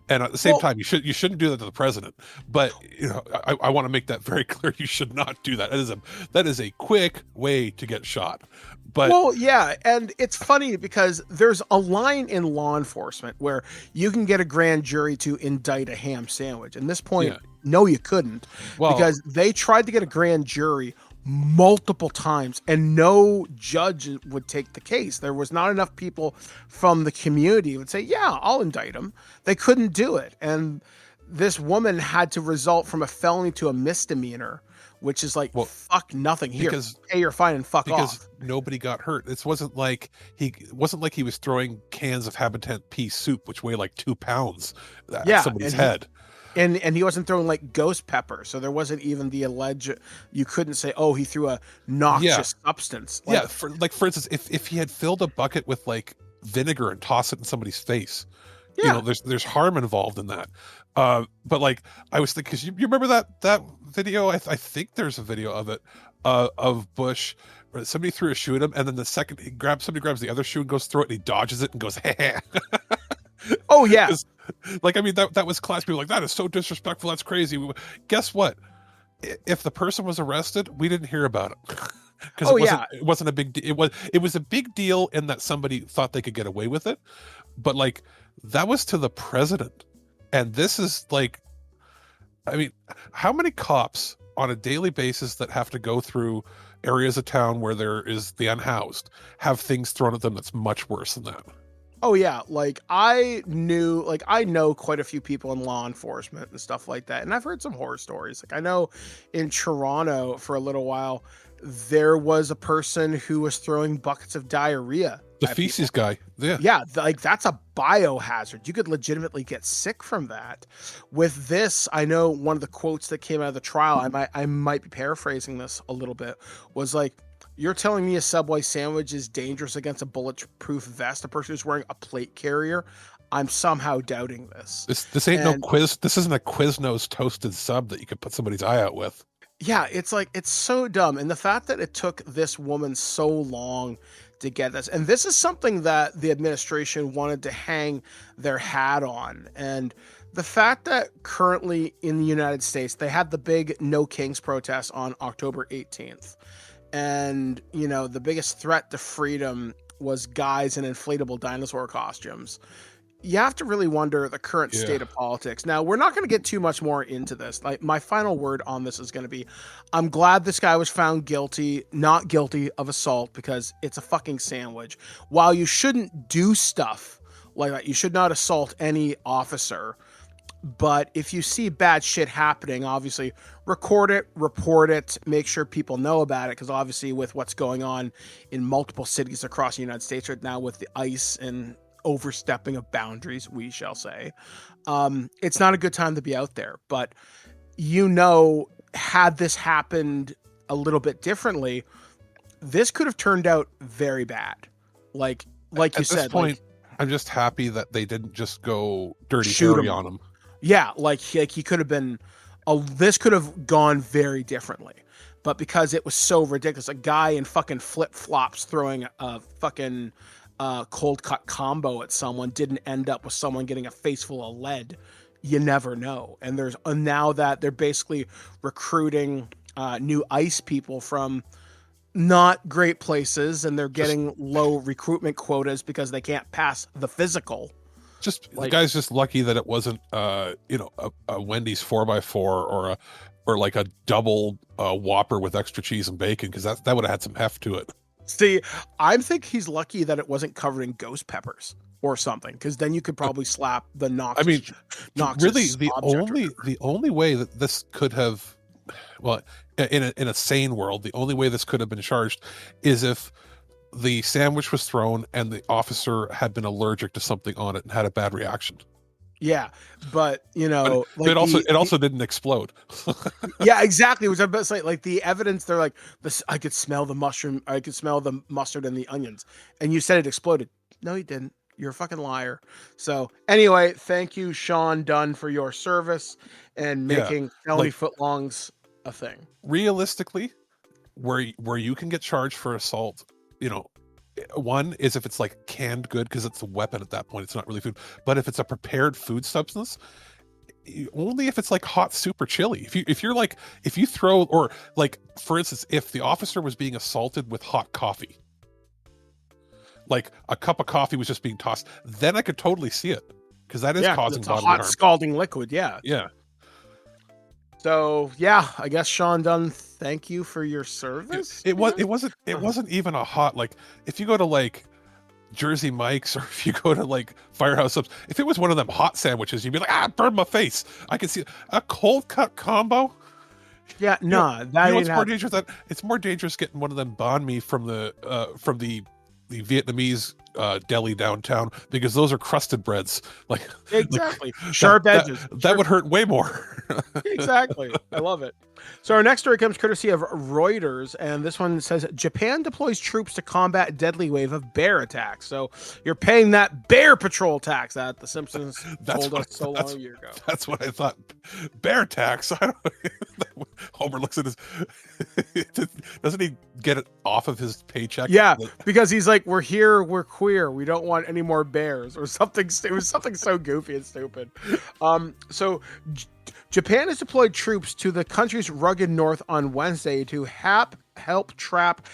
and at the same time, you shouldn't do that to the president. But I want to make that very clear. You should not do that. That is a quick way to get shot. But well, yeah, and it's funny because there's a line in law enforcement where you can get a grand jury to indict a ham sandwich. And this point, Yeah. no, you couldn't, Well- because they tried to get a grand jury multiple times and no judge would take the case. There was not enough people from the community who would say, yeah, I'll indict him. They couldn't do it. And this woman had to result from a felony to a misdemeanor, which is like, fuck nothing. Here, pay your fine and fuck off. Because nobody got hurt. It wasn't like he was throwing cans of Habitat pea soup, which weigh like 2 pounds, at somebody's head. And he wasn't throwing like ghost pepper, so there wasn't even the alleged. You couldn't say, "Oh, he threw a noxious substance." Like, for instance, if he had filled a bucket with like vinegar and tossed it in somebody's face, there's harm involved in that. But like I was thinking, because you remember that video? I think there's a video of it of Bush. Where somebody threw a shoe at him, and then the second somebody grabs the other shoe and goes through it, and he dodges it and goes, "Hey." Oh yeah. Like, I mean, that was class. People were like, that is so disrespectful. That's crazy. Guess what? If the person was arrested, we didn't hear about it. Because it wasn't a big deal. It was a big deal in that somebody thought they could get away with it. But like, that was to the president. And this is like, I mean, how many cops on a daily basis that have to go through areas of town where there is the unhoused have things thrown at them that's much worse than that? Oh yeah, like I know quite a few people in law enforcement and stuff like that, and I've heard some horror stories. Like I know in Toronto for a little while, there was a person who was throwing buckets of diarrhea. The feces guy, yeah, like that's a biohazard. You could legitimately get sick from that. With this, I know one of the quotes that came out of the trial, I might be paraphrasing this a little bit, was like, "You're telling me a Subway sandwich is dangerous against a bulletproof vest, a person who's wearing a plate carrier? I'm somehow doubting this." This ain't no quiz. This isn't a Quiznos toasted sub that you could put somebody's eye out with. Yeah, it's like, it's so dumb. And the fact that it took this woman so long to get this, and this is something that the administration wanted to hang their hat on. And the fact that currently in the United States, they had the big No Kings protest on October 18th. And, the biggest threat to freedom was guys in inflatable dinosaur costumes. You have to really wonder the current state of politics. Now, we're not going to get too much more into this. Like, my final word on this is going to be, I'm glad this guy was found not guilty of assault, because it's a fucking sandwich. While you shouldn't do stuff like that, you should not assault any officer. But if you see bad shit happening, obviously record it, report it, make sure people know about it. Because obviously with what's going on in multiple cities across the United States right now with the ICE and overstepping of boundaries, we shall say, it's not a good time to be out there. But had this happened a little bit differently, this could have turned out very bad. Like you said, at this point, I'm just happy that they didn't just go dirty Harry on him. Yeah, like he could have been. This could have gone very differently, but because it was so ridiculous, a guy in fucking flip flops throwing a fucking cold cut combo at someone didn't end up with someone getting a face full of lead. You never know. And there's now that they're basically recruiting new ICE people from not great places, and they're getting low recruitment quotas because they can't pass the physical. The guy's just lucky that it wasn't a Wendy's 4x4 or like a double Whopper with extra cheese and bacon, because that would have had some heft to it. See, I think he's lucky that it wasn't covered in ghost peppers or something, because then you could probably slap the noxious. I mean, really, the only way that this could have, well, in a sane world, the only way this could have been charged is if the sandwich was thrown and the officer had been allergic to something on it and had a bad reaction. Yeah, but it also didn't explode. Yeah, exactly. Which I'm about to say, like the evidence, they're like, this, I could smell the mushroom, I could smell the mustard and the onions, and you said it exploded. No, you didn't. You're a fucking liar. So anyway, thank you, Sean Dunn, for your service and making felony footlongs a thing. Realistically, where you can get charged for assault, one is if it's like canned good, because it's a weapon at that point, it's not really food. But if it's a prepared food substance, only if it's like hot soup or chili. If you throw, or like, for instance, if the officer was being assaulted with hot coffee, like a cup of coffee was just being tossed, then I could totally see it, because that is Yeah, 'cause causing it's a bodily hot, harm. scalding liquid. Yeah. Yeah. So yeah, I guess Sean Dunn, thank you for your service. It wasn't even a hot, like, if you go to like Jersey Mike's, or if you go to like Firehouse Subs, if it was one of them hot sandwiches, you'd be like, burn my face. I can see a cold cut combo. Yeah, nah, that you know ain't what's more dangerous? That it's more dangerous getting one of them banh mi from the Vietnamese deli downtown, because those are crusted breads. Like exactly sharp edges. That would hurt way more. Exactly. I love it. So our next story comes courtesy of Reuters, and this one says Japan deploys troops to combat deadly wave of bear attacks. So you're paying that bear patrol tax that the Simpsons told us so long a year ago. That's what I thought. Bear tax. I don't, Homer looks at his. Doesn't he get it off of his paycheck? Yeah, because he's like, we're here, we're queer, we don't want any more bears, or something. It was something so goofy and stupid. So Japan has deployed troops to the country's rugged north on Wednesday to help trap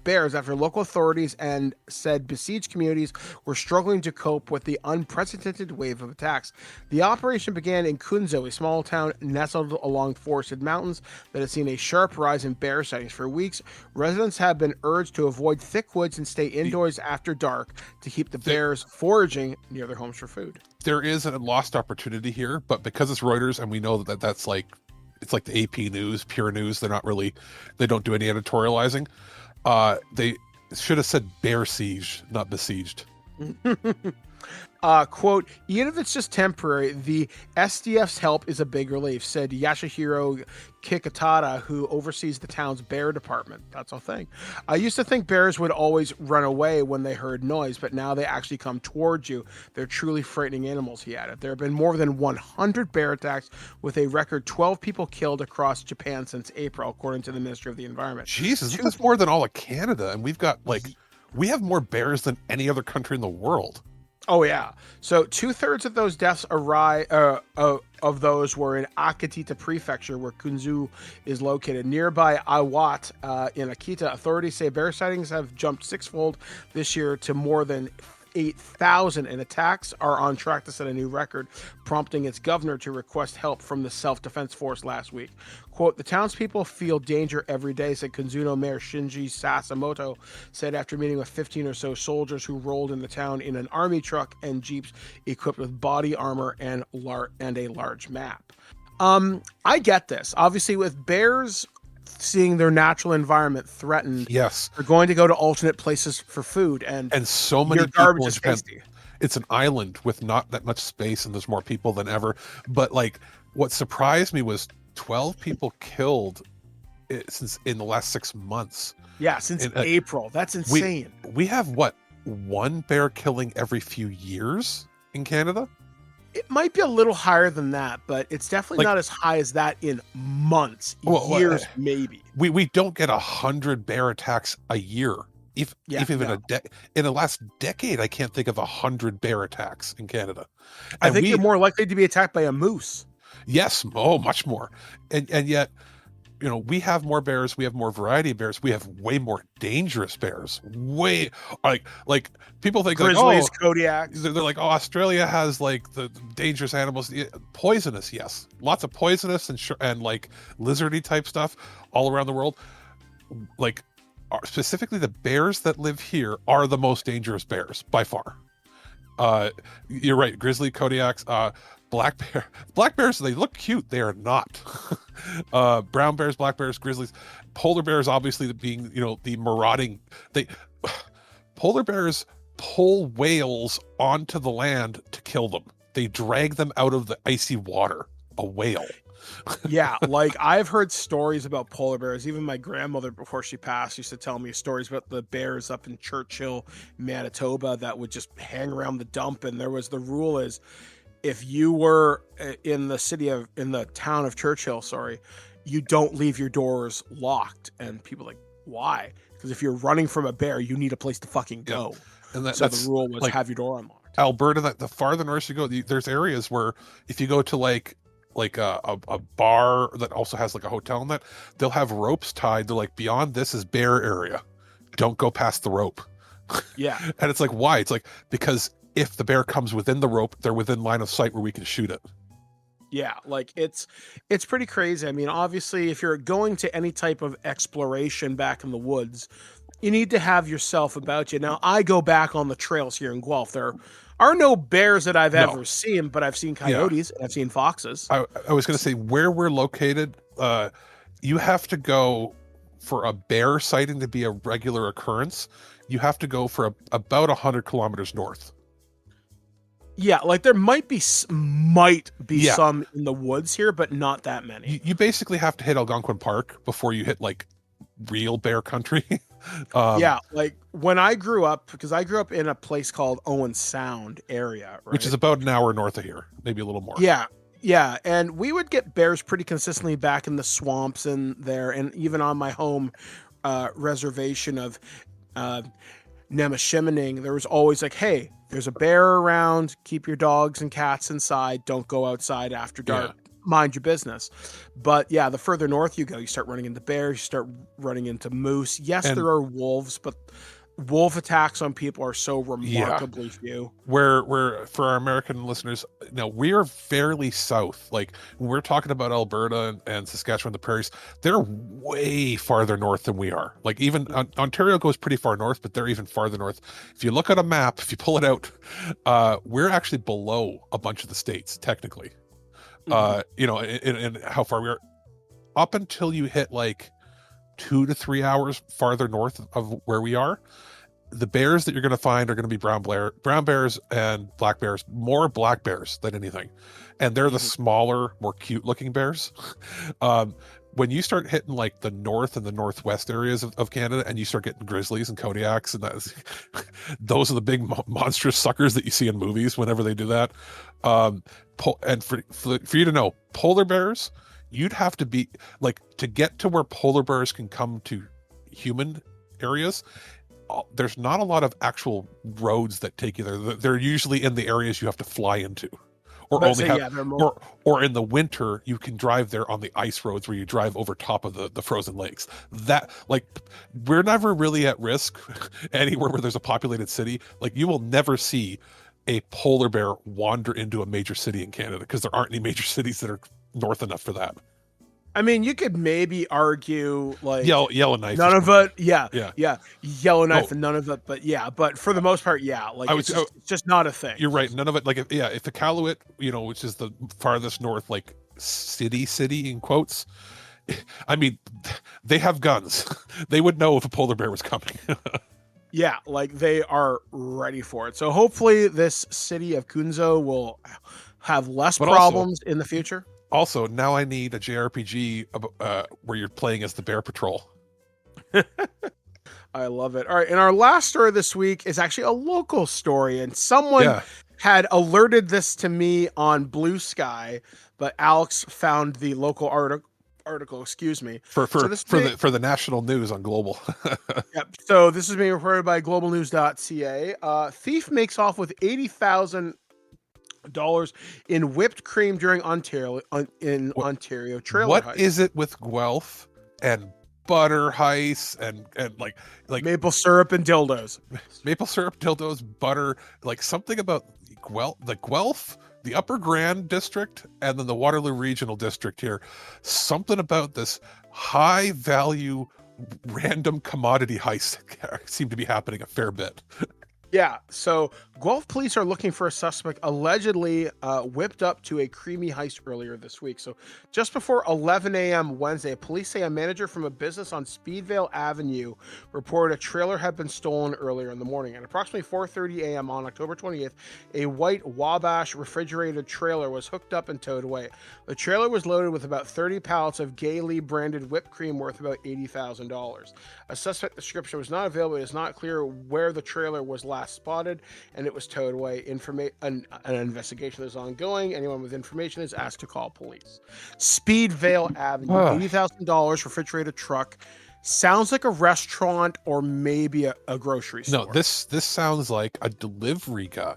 bears after local authorities and said besieged communities were struggling to cope with the unprecedented wave of attacks. The operation began in Kunzo, a small town nestled along forested mountains that has seen a sharp rise in bear sightings for weeks. Residents have been urged to avoid thick woods and stay indoors after dark to keep the bears foraging near their homes for food. There is a lost opportunity here, but because it's Reuters and we know that's like, it's like the AP news, pure news. They don't do any editorializing. They should have said bear siege, not besieged. Quote, even if it's just temporary, the SDF's help is a big relief, said Yasuhiro Kikutada, who oversees the town's bear department. That's a thing. I used to think bears would always run away when they heard noise, but now they actually come towards you. They're truly frightening animals, he added. There have been more than 100 bear attacks, with a record 12 people killed across Japan since April, according to the Ministry of the Environment. Jesus, that's more than all of Canada, and we have more bears than any other country in the world. Oh yeah. So 2/3 of those deaths of those were in Akita Prefecture, where Kunzu is located. Nearby Iwate in Akita, authorities say bear sightings have jumped sixfold this year to more than 8,000, and attacks are on track to set a new record, prompting its governor to request help from the self-defense force last week. Quote, the townspeople feel danger every day, said Kunzuno Mayor Shinji Sasamoto, said after meeting with 15 or so soldiers who rolled in the town in an army truck and jeeps equipped with body armor and a large map. I get this. Obviously, with bears seeing their natural environment threatened, yes, they're going to go to alternate places for food, and so many garbage people is in Japan. tasty. It's an island with not that much space, and there's more people than ever. But like, what surprised me was 12 people killed since in the last 6 months. Yeah, since April. That's insane. We have what, one bear killing every few years in Canada? It might be a little higher than that, but it's definitely not as high as that in months, years, maybe. We don't get 100 bear attacks a year. Even in the last decade, I can't think of 100 bear attacks in Canada. I think you're more likely to be attacked by a moose. Yes, much more. And yet, we have more bears, we have more variety of bears, we have way more dangerous bears. Way like people think grizzlies, like, Kodiaks. They're like, like has like the dangerous animals, poisonous. Yes, lots of poisonous and like lizardy type stuff all around the world. Like specifically, the bears that live here are the most dangerous bears by far. You're right, grizzly, Kodiaks. Black bears, they look cute. They are not. Brown bears, black bears, grizzlies, polar bears, obviously being, the marauding. Polar bears pull whales onto the land to kill them. They drag them out of the icy water. A whale. Yeah, like I've heard stories about polar bears. Even my grandmother, before she passed, used to tell me stories about the bears up in Churchill, Manitoba, that would just hang around the dump. And there was the rule is, if you were in the town of Churchill, you don't leave your doors locked. And people are like, why? Because if you're running from a bear, you need a place to fucking go. Yeah. And so the rule was have your door unlocked. Alberta, the farther north you go, there's areas where if you go to like like a bar that also has like a hotel in that, they'll have ropes tied. They're like, beyond this is bear area. Don't go past the rope. Yeah. And it's like, why? It's like, because if the bear comes within the rope, they're within line of sight where we can shoot it. Yeah, like it's pretty crazy. I mean, obviously, if you're going to any type of exploration back in the woods, you need to have yourself about you. Now, I go back on the trails here in Guelph. There are no bears that I've ever seen, but I've seen coyotes and I've seen foxes. I was going to say, where we're located, you have to go for a bear sighting to be a regular occurrence. You have to go for about 100 kilometers north. Yeah, like there might be some in the woods here, but not that many. You basically have to hit Algonquin Park before you hit like real bear country. Yeah, like when I grew up, because I grew up in a place called Owen Sound area, right? Which is about an hour north of here, maybe a little more. Yeah, and we would get bears pretty consistently back in the swamps and there, and even on my home reservation of Nemeshimaning, there was always like, hey, there's a bear around, keep your dogs and cats inside, don't go outside after dark, mind your business. But yeah, the further north you go, you start running into bears, you start running into moose. Yes, there are wolves, but wolf attacks on people are so remarkably few. Where for our American listeners, we are fairly south. Like when we're talking about Alberta and Saskatchewan, the prairies, they're way farther north than we are. Like even Ontario goes pretty far north, but they're even farther north. If you look at a map, if you pull it out, we're actually below a bunch of the states technically. In how far we are, up until you hit like 2 to 3 hours farther north of where we are, the bears that you're going to find are going to be brown bears and black bears, more black bears than anything. And they're the smaller, more cute looking bears. When you start hitting like the north and the northwest areas of Canada, and you start getting grizzlies and Kodiaks, and those are the big monstrous suckers that you see in movies whenever they do that. And for you to know, polar bears, you'd have to be like, to get to where polar bears can come to human areas, there's not a lot of actual roads that take you there. They're usually in the areas you have to fly into, or or in the winter you can drive there on the ice roads where you drive over top of the frozen lakes. That, like, we're never really at risk anywhere where there's a populated city. Like, you will never see a polar bear wander into a major city in Canada because there aren't any major cities that are north enough for that. I mean, you could maybe argue like Yellowknife. None of it. Yeah. Yellowknife and none of it. But for the most part, like it's just not a thing. You're right. None of it. Like, if Iqaluit, which is the farthest north, like city in quotes, I mean, they have guns. They would know if a polar bear was coming. Yeah, like they are ready for it. So hopefully this city of Kunzo will have less problems in the future. Also, now I need a JRPG where you're playing as the Bear Patrol. I love it. All right, and our last story this week is actually a local story, and someone had alerted this to me on Blue Sky, but Alex found the local article, excuse me. For the national news on Global. Yep. So this is being reported by globalnews.ca. Thief makes off with $80,000 in whipped cream during Ontario trailer. What is it with Guelph and butter heist and like maple syrup and dildos? Maple syrup, dildos, butter, like something about Guelph, the Upper Grand District, and then the Waterloo Regional District here. Something about this high value random commodity heist seem to be happening a fair bit. Yeah, so Guelph police are looking for a suspect allegedly whipped up to a creamy heist earlier this week. So just before 11 a.m. Wednesday, police say a manager from a business on Speedvale Avenue reported a trailer had been stolen earlier in the morning. At approximately 4:30 a.m. on October 20th, a white Wabash refrigerated trailer was hooked up and towed away. The trailer was loaded with about 30 pallets of Gailey branded whipped cream worth about $80,000. A suspect description was not available. It is not clear where the trailer was last spotted, and it was towed away. An investigation is ongoing. Anyone with information is asked to call police. Speedvale Avenue, $80,000 refrigerated truck. Sounds like a restaurant or maybe a grocery store. No, this sounds like a delivery guy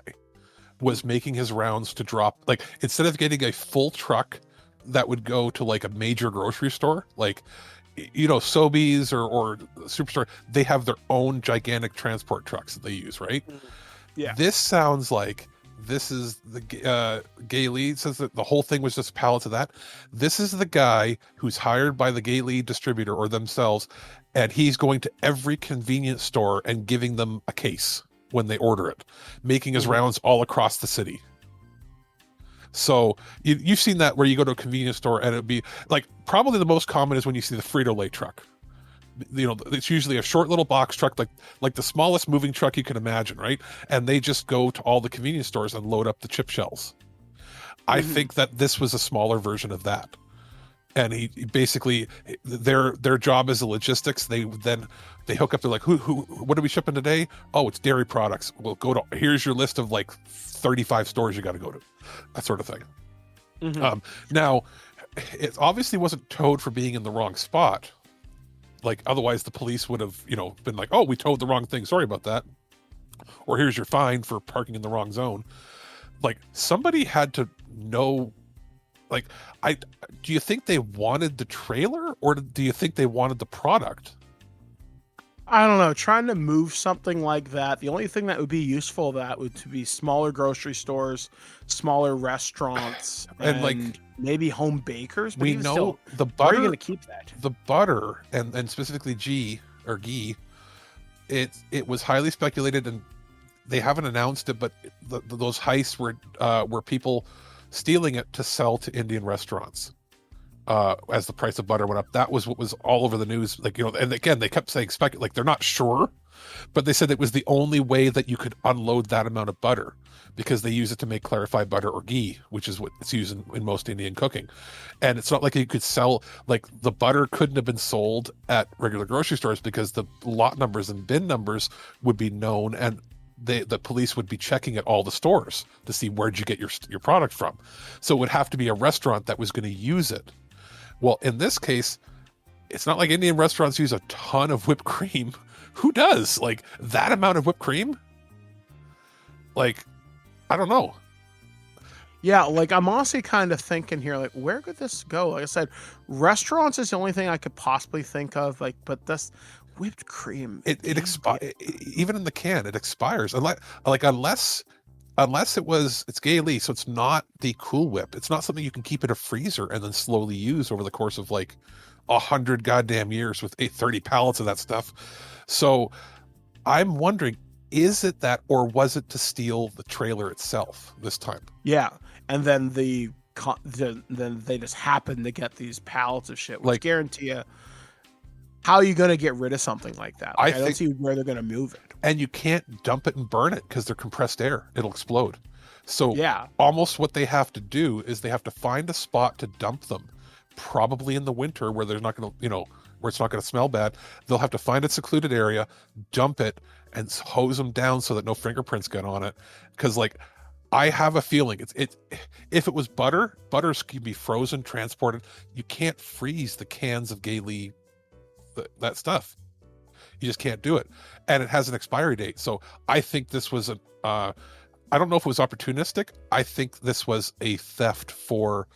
was making his rounds to drop, like, instead of getting a full truck that would go to like a major grocery store, like, you know, Sobeys or Superstore, they have their own gigantic transport trucks that they use, right? Yeah. This sounds like this is the Gay Lee says that the whole thing was just pallets of that. This is the guy who's hired by the Gay Lee distributor or themselves, and he's going to every convenience store and giving them a case when they order it, making his rounds all across the city. So you've seen that where you go to a convenience store and it'd be like, probably the most common is when you see the Frito-Lay truck. You know, it's usually a short little box truck, like the smallest moving truck you can imagine, right? And they just go to all the convenience stores and load up the chip shells. I think that this was a smaller version of that. And he basically, their job is the logistics. They hook up. They're like, what are we shipping today? Oh, it's dairy products. Well, here's your list of like 35 stores you got to go to, that sort of thing. Now, it obviously wasn't towed for being in the wrong spot. Like, otherwise the police would have, you know, been like, oh, we towed the wrong thing. Sorry about that. Or here's your fine for parking in the wrong zone. Like, somebody had to know. Like, do you think they wanted the trailer, or do you think they wanted the product? I don't know. Trying to move something like that, the only thing that would be useful of that would to be smaller grocery stores, smaller restaurants, And, like, maybe home bakers. But We even know still, the where are you butter, going to keep that? the butter, and specifically Geek, it was highly speculated, and they haven't announced it, but those heists were people stealing it to sell to Indian restaurants. As the price of butter went up, that was what was all over the news. Like, you know, and again, they kept saying like they're not sure, but they said it was the only way that you could unload that amount of butter, because they use it to make clarified butter or ghee, which is what it's used in most Indian cooking. And it's not like you could sell, like, the butter couldn't have been sold at regular grocery stores because the lot numbers and bin numbers would be known, and the police would be checking at all the stores to see where'd you get your product from. So it would have to be a restaurant that was going to use it. Well, in this case, it's not like Indian restaurants use a ton of whipped cream. Who does? Like, that amount of whipped cream? Like, I don't know. Yeah, like, I'm honestly kind of thinking here, like, where could this go? Like I said, restaurants is the only thing I could possibly think of. Like, but this whipped cream, It expires. Even in the can, it expires. Unless it's Gay Lee, so it's not the Cool Whip. It's not something you can keep in a freezer and then slowly use over the course of like 100 goddamn years with 30 pallets of that stuff. So I'm wondering, is it that, or was it to steal the trailer itself this time? Yeah, and then then they just happen to get these pallets of shit. Which, Like, guarantee you, how are you going to get rid of something like that? Like, I don't think, see where they're going to move it. And you can't dump it and burn it because they're compressed air. It'll explode. So Yeah. almost what they have to do is they have to find a spot to dump them, probably in the winter where there's not going to, where it's not going to smell bad. They'll have to find a secluded area, dump it, and hose them down so that no fingerprints get on it. Because, like, I have a feeling if it was butters can be frozen, transported. You can't freeze the cans of Gay Lee, that stuff. You just can't do it, and it has an expiry date. So I think this was I don't know if it was opportunistic. I think this was a theft for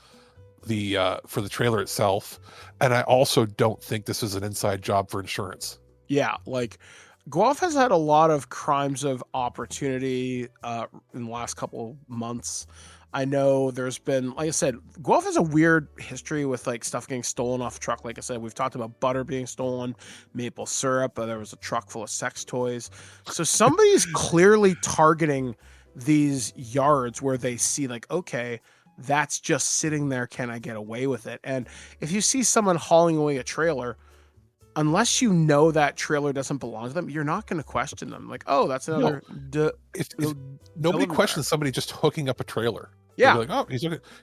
the trailer itself, and I also don't think this is an inside job for insurance. Yeah, like, Guelph has had a lot of crimes of opportunity in the last couple months. I know there's been, like I said, Guelph has a weird history with, like, stuff getting stolen off a truck. Like I said, we've talked about butter being stolen, maple syrup. There was a truck full of sex toys. So somebody's clearly targeting these yards where they see, like, okay, that's just sitting there. Can I get away with it? And if you see someone hauling away a trailer, unless you know that trailer doesn't belong to them, you're not going to question them. Like, oh, that's another. If nobody questions somebody just hooking up a trailer. Yeah, like, oh,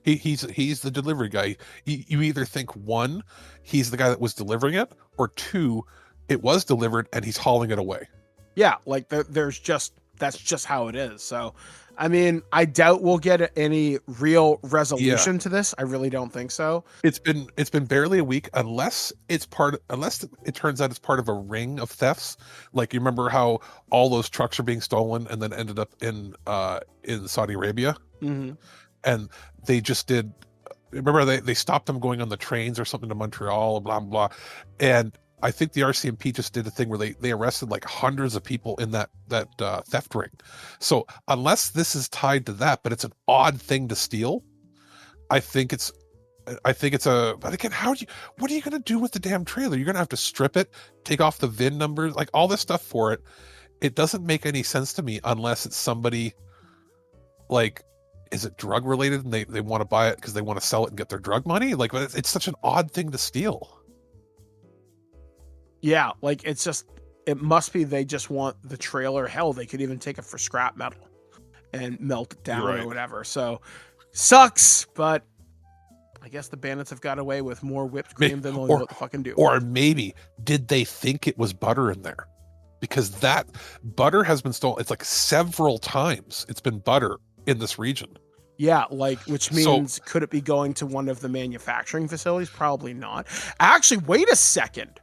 he's the delivery guy. You either think, one, he's the guy that was delivering it, or two, it was delivered and he's hauling it away. Yeah, like, that's just how it is. So, I mean, I doubt we'll get any real resolution to this. I really don't think so. It's been barely a week, unless it turns out it's part of a ring of thefts. Like, you remember how all those trucks are being stolen and then ended up in Saudi Arabia, Mm-hmm. and they just did remember they stopped them going on the trains or something to Montreal, blah blah, and I think the RCMP just did a thing where they arrested like hundreds of people in that theft ring. So unless this is tied to that, but it's an odd thing to steal, I think it's but again, what are you going to do with the damn trailer? You're going to have to strip it, take off the VIN numbers, like all this stuff for it. It doesn't make any sense to me unless it's somebody like, is it drug related and they want to buy it because they want to sell it and get their drug money? Like, it's such an odd thing to steal. Yeah, like it must be they just want the trailer. Hell, they could even take it for scrap metal and melt it down or whatever. So sucks, but I guess the bandits have got away with more whipped cream than they'll know what to fucking do. Or maybe did they think it was butter in there? Because that butter has been stolen. It's like several times it's been butter in this region. Yeah, like, which means could it be going to one of the manufacturing facilities? Probably not. Actually, wait a second.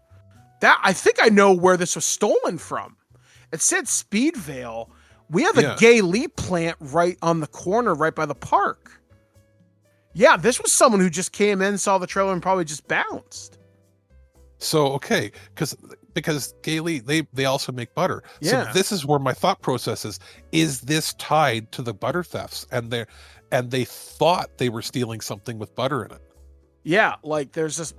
I think I know where this was stolen from. It said Speedvale. We have a Gay Leap plant right on the corner, right by the park. Yeah, this was someone who just came in, saw the trailer, and probably just bounced. So, okay, because Gailey, they also make butter. Yeah. So this is where my thought process is this tied to the butter thefts? And they thought they were stealing something with butter in it. Yeah, like there's this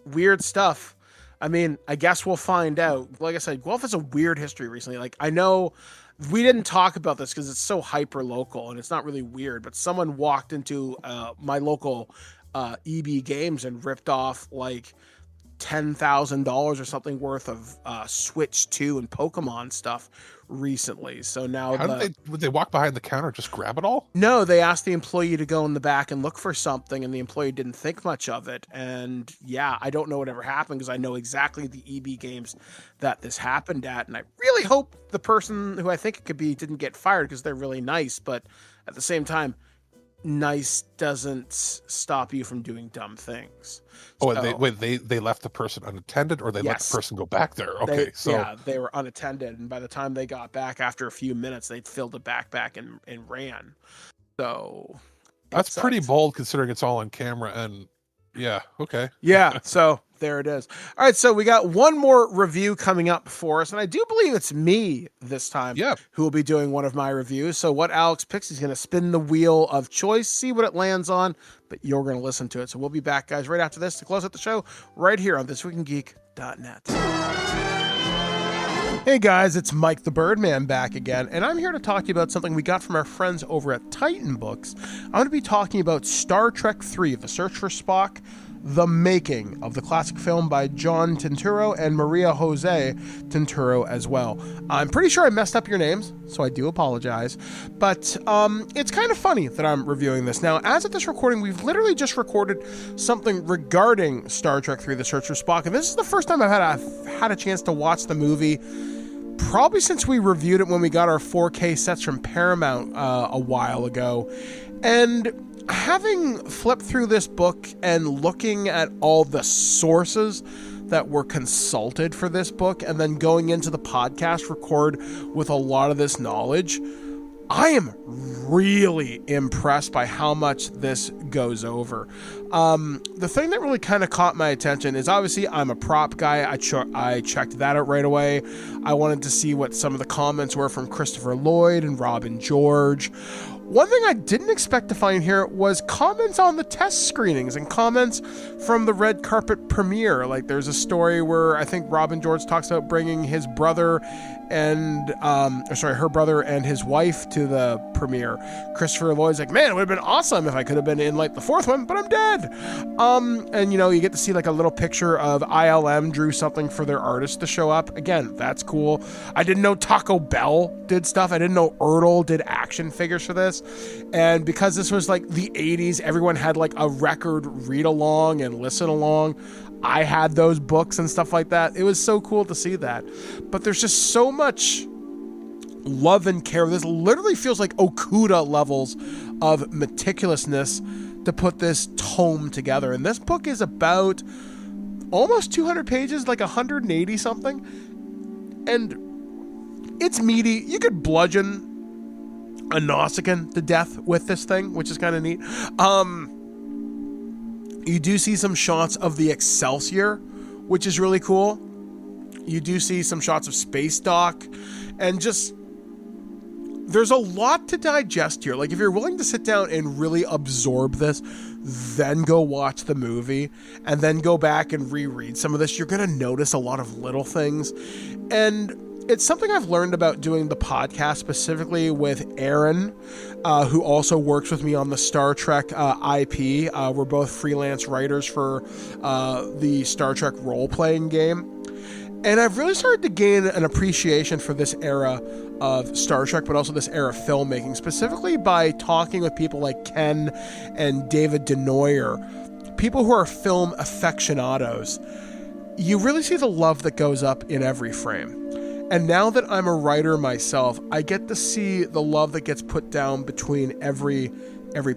weird stuff. I mean, I guess we'll find out. Like I said, Guelph has a weird history recently. Like, I know we didn't talk about this because it's so hyper local and it's not really weird, but someone walked into my local EB Games and ripped off like $10,000 or something worth of Switch 2 and Pokemon stuff recently. So now would they walk behind the counter and just grab it all? No, they asked the employee to go in the back and look for something, and the employee didn't think much of it. And yeah, I don't know whatever happened because I know exactly the EB Games that this happened at, and I really hope the person who I think it could be didn't get fired because they're really nice, but at the same time, nice doesn't stop you from doing dumb things. Oh, so, they left the person unattended, or they let the person go back there? Okay, they were unattended, and by the time they got back after a few minutes, they'd filled the backpack and ran. So that's pretty bold considering it's all on camera. And yeah, okay, yeah. So there it is. All right, so we got one more review coming up for us, and I do believe it's me this time who will be doing one of my reviews. So what Alex picks, he's going to spin the wheel of choice, see what it lands on, but you're going to listen to it. So we'll be back, guys, right after this to close out the show right here on thisweekingeek.net. Hey guys, it's Mike the Birdman back again, and I'm here to talk to you about something we got from our friends over at Titan Books. I'm going to be talking about Star Trek III, The Search for Spock, the making of the classic film by John Turturro and Maria Jose Turturro as well. I'm pretty sure I messed up your names, so I do apologize, but it's kind of funny that I'm reviewing this. Now, as of this recording, we've literally just recorded something regarding Star Trek III, The Search for Spock, and this is the first time I've had a chance to watch the movie probably since we reviewed it when we got our 4K sets from Paramount a while ago. And having flipped through this book and looking at all the sources that were consulted for this book and then going into the podcast record with a lot of this knowledge, I am really impressed by how much this goes over. The thing that really kind of caught my attention is obviously I'm a prop guy. I checked that out right away. I wanted to see what some of the comments were from Christopher Lloyd and Robin George. One thing I didn't expect to find here was comments on the test screenings and comments from the red carpet premiere. Like there's a story where I think Robin George talks about bringing his brother and, her brother and his wife to the premiere. Christopher Lloyd's like, man, it would have been awesome if I could have been in like the fourth one, but I'm dead. And you get to see like a little picture of ILM drew something for their artist to show up. Again, that's cool. I didn't know Taco Bell did stuff. I didn't know Ertl did action figures for this. And because this was like the 80s, everyone had like a record read along and listen along. I had those books and stuff like that. It was so cool to see that. But there's just so much love and care. This literally feels like Okuda levels of meticulousness to put this tome together. And this book is about almost 200 pages, like 180 something. And it's meaty. You could bludgeon a Nausicaan to death with this thing, which is kind of neat. You do see some shots of the Excelsior, which is really cool. You do see some shots of Space Dock, and just there's a lot to digest here. Like, if you're willing to sit down and really absorb this, then go watch the movie, and then go back and reread some of this, you're going to notice a lot of little things. And it's something I've learned about doing the podcast, specifically with Aaron, who also works with me on the Star Trek IP. We're both freelance writers for the Star Trek role-playing game. And I've really started to gain an appreciation for this era of Star Trek, but also this era of filmmaking, specifically by talking with people like Ken and David Denoyer, people who are film aficionados. You really see the love that goes up in every frame. And now that I'm a writer myself, I get to see the love that gets put down between every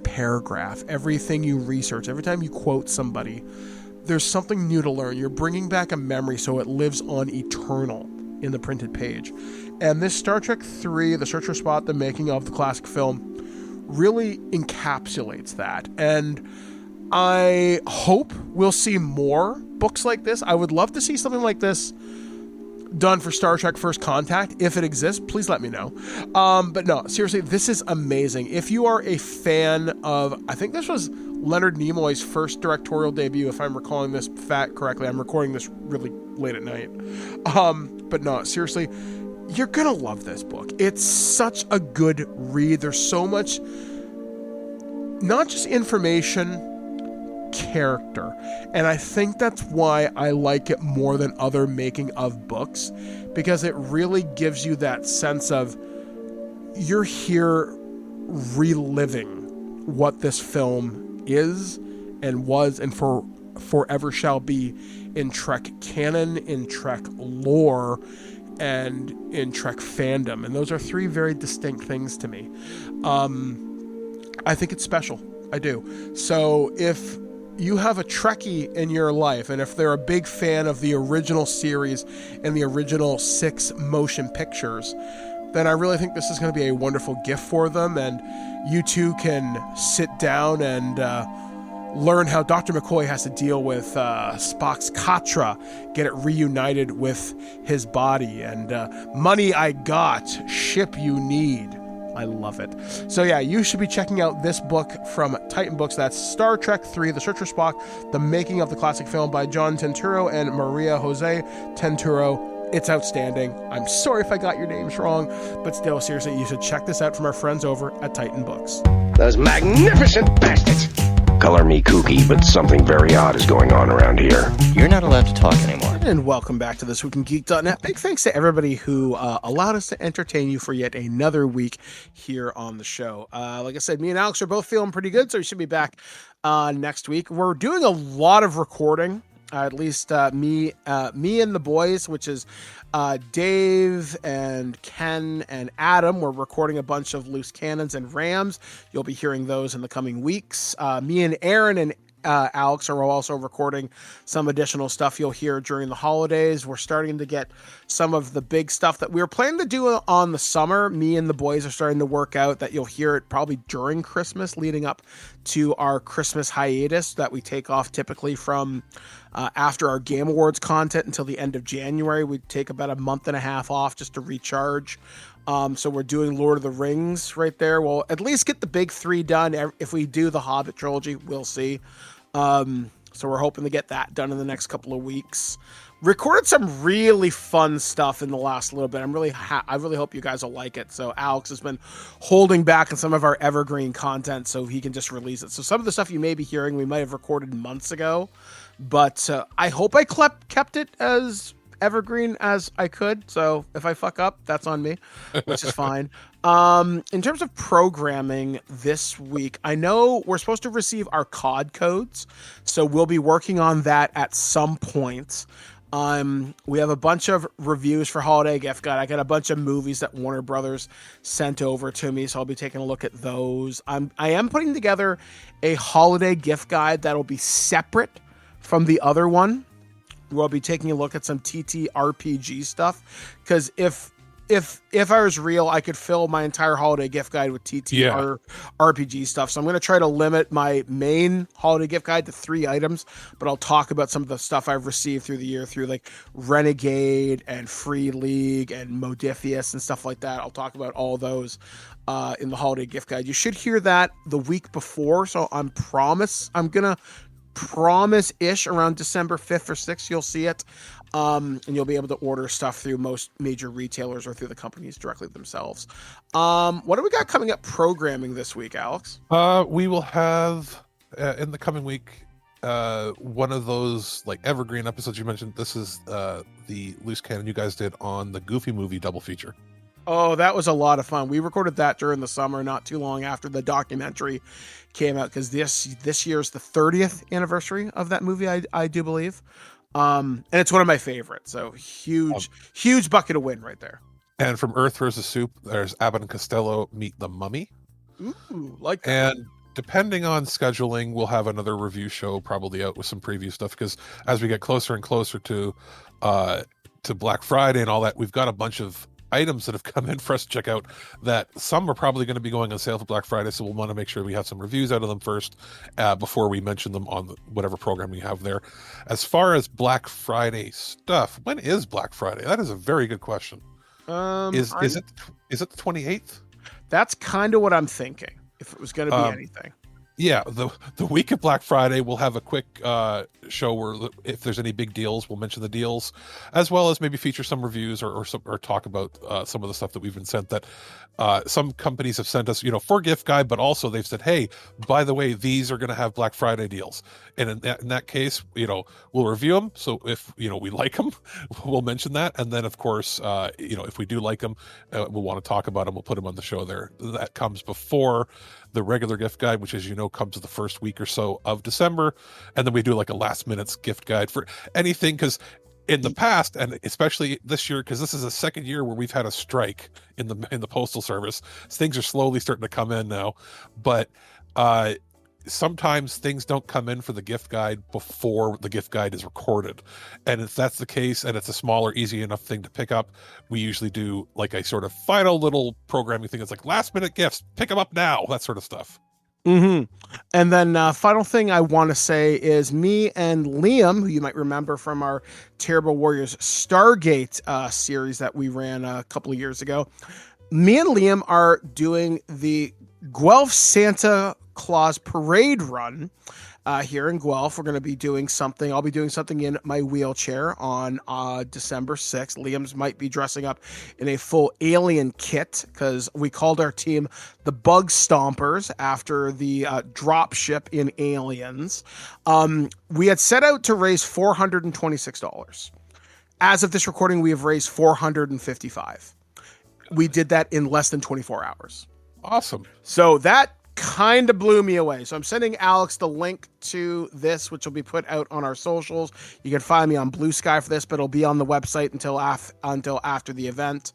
paragraph, everything you research, every time you quote somebody. There's something new to learn. You're bringing back a memory so it lives on eternal in the printed page. And this Star Trek 3, The Search for Spock, the making of the classic film, really encapsulates that. And I hope we'll see more books like this. I would love to see something like this done for Star Trek First Contact. If it exists, please let me know. But no, seriously, this is amazing. If you are a fan of, I think this was Leonard Nimoy's first directorial debut, if I'm recalling this fact correctly. I'm recording this really late at night. But no, seriously, you're gonna love this book. It's such a good read. There's so much, not just information, character. And I think that's why I like it more than other making of books, because it really gives you that sense of you're here reliving what this film is and was and forever shall be in Trek canon, in Trek lore, and in Trek fandom. And those are three very distinct things to me. I think it's special. I do. So if you have a Trekkie in your life, and if they're a big fan of the original series and the original 6 motion pictures, then I really think this is going to be a wonderful gift for them. And you too can sit down and learn how Dr. McCoy has to deal with Spock's Katra, get it reunited with his body, and money I got, ship you need. I love it. So yeah, you should be checking out this book from Titan Books. That's Star Trek 3, The Search for Spock, the making of the classic film by John Turturro and Maria Jose Turturro. It's outstanding. I'm sorry if I got your names wrong, but still, seriously, you should check this out from our friends over at Titan Books. Those magnificent bastards! Color me kooky, but something very odd is going on around here. You're not allowed to talk anymore. And welcome back to This Week in Geek.net. Big thanks to everybody who allowed us to entertain you for yet another week here on the show. Like I said, me and Alex are both feeling pretty good, so we should be back next week. We're doing a lot of recording. At least me and the boys, which is Dave and Ken and Adam. We're recording a bunch of loose cannons and rams. You'll be hearing those in the coming weeks. Me and Aaron and Alex are also recording some additional stuff you'll hear during the holidays. We're starting to get some of the big stuff that we were planning to do on the summer. Me and the boys are starting to work out that you'll hear it probably during Christmas, leading up to our Christmas hiatus that we take off typically from after our Game Awards content until the end of January. We take about a month and a half off just to recharge. So we're doing Lord of the Rings right there. We'll at least get the big 3 done. If we do the Hobbit trilogy, we'll see. So we're hoping to get that done in the next couple of weeks. Recorded some really fun stuff in the last little bit. I really hope you guys will like it. So Alex has been holding back on some of our evergreen content so he can just release it. So some of the stuff you may be hearing, we might have recorded months ago, but I hope I kept it as evergreen as I could. So if I fuck up, that's on me, which is fine. In terms of programming this week, I know we're supposed to receive our COD codes, so we'll be working on that at some point. We have a bunch of reviews for Holiday Gift Guide. I got a bunch of movies that Warner Brothers sent over to me, so I'll be taking a look at those. I am putting together a Holiday Gift Guide that'll be separate from the other one. We'll be taking a look at some TTRPG stuff, because if if I was real, I could fill my entire holiday gift guide with TTR RPG stuff. So I'm going to try to limit my main holiday gift guide to 3 items, but I'll talk about some of the stuff I've received through the year through like Renegade and Free League and Modifius and stuff like that. I'll talk about all those in the holiday gift guide. You should hear that the week before. So I'm going to promise-ish around December 5th or 6th, you'll see it. And you'll be able to order stuff through most major retailers or through the companies directly themselves. What do we got coming up programming this week, Alex? We will have in the coming week one of those like evergreen episodes you mentioned. This is the Loose Cannon you guys did on the Goofy movie double feature. Oh, that was a lot of fun. We recorded that during the summer, not too long after the documentary came out, because this year's the 30th anniversary of that movie, I do believe. And it's one of my favorites. So huge bucket of win right there. And from Earth vs. Soup, there's Abbott and Costello Meet the Mummy. Ooh, like that. And depending on scheduling, we'll have another review show probably out with some preview stuff, because as we get closer and closer to Black Friday and all that, we've got a bunch of items that have come in for us to check out that some are probably going to be going on sale for Black Friday, so we'll want to make sure we have some reviews out of them first before we mention them on whatever program we have there. As far as Black Friday stuff, when is Black Friday? That is a very good question. Is it the 28th? That's kind of what I'm thinking, if it was going to be anything. Yeah, the week of Black Friday, we'll have a quick show where if there's any big deals, we'll mention the deals, as well as maybe feature some reviews or talk about some of the stuff that we've been sent that some companies have sent us, for gift guide, but also they've said, hey, by the way, these are going to have Black Friday deals. And in that case, we'll review them. So if, we like them, we'll mention that. And then, of course, if we do like them, we'll want to talk about them. We'll put them on the show there. That comes before the regular gift guide, which, as you know, comes the first week or so of December. And then we do like a last minute gift guide for anything, because in the past, and especially this year, because this is the second year where we've had a strike in the postal service, things are slowly starting to come in now. But sometimes things don't come in for the gift guide before the gift guide is recorded. And if that's the case, and it's a smaller, easy enough thing to pick up, we usually do like a sort of final little programming thing. It's like last minute gifts, pick them up now, that sort of stuff. Mm-hmm. And then final thing I want to say is me and Liam, who you might remember from our Terrible Warriors Stargate series that we ran a couple of years ago, me and Liam are doing the Guelph Santa Claus Parade Run here in Guelph. We're going to be doing something. I'll be doing something in my wheelchair on December 6th. Liam's might be dressing up in a full alien kit, because we called our team the Bug Stompers after the drop ship in Aliens. We had set out to raise $426. As of this recording, we have raised $455. We did that in less than 24 hours. Awesome. So that kind of blew me away. So I'm sending Alex the link to this, which will be put out on our socials. You can find me on Blue Sky for this, but it'll be on the website until after the event.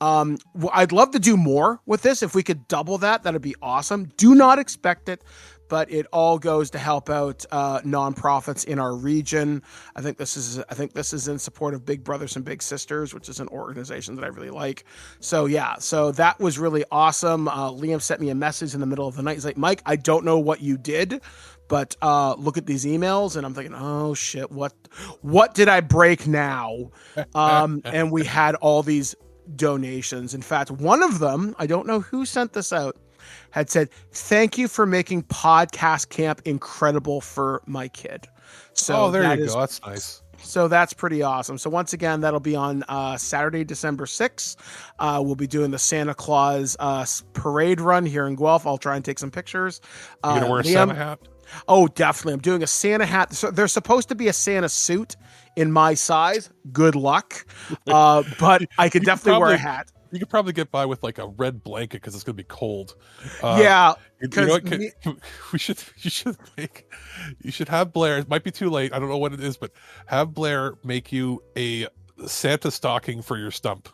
I'd love to do more with this. If we could double that, that'd be awesome. Do not expect it, but it all goes to help out nonprofits in our region. I think this is in support of Big Brothers and Big Sisters, which is an organization that I really like. So yeah, so that was really awesome. Liam sent me a message in the middle of the night. He's like, Mike, I don't know what you did, but look at these emails. And I'm thinking, oh shit, what did I break now? And we had all these donations. In fact, one of them, I don't know who sent this out, had said, thank you for making podcast camp incredible for my kid. So there you go. That's nice. So that's pretty awesome. So once again, that'll be on Saturday, December 6th. We'll be doing the Santa Claus parade run here in Guelph. I'll try and take some pictures. You gonna wear a Santa hat? Oh, definitely. I'm doing a Santa hat. So there's supposed to be a Santa suit in my size. Good luck. But I could definitely wear a hat. You could probably get by with like a red blanket because it's going to be cold. Yeah. You know you should have Blair. It might be too late. I don't know what it is, but have Blair make you a Santa stocking for your stump.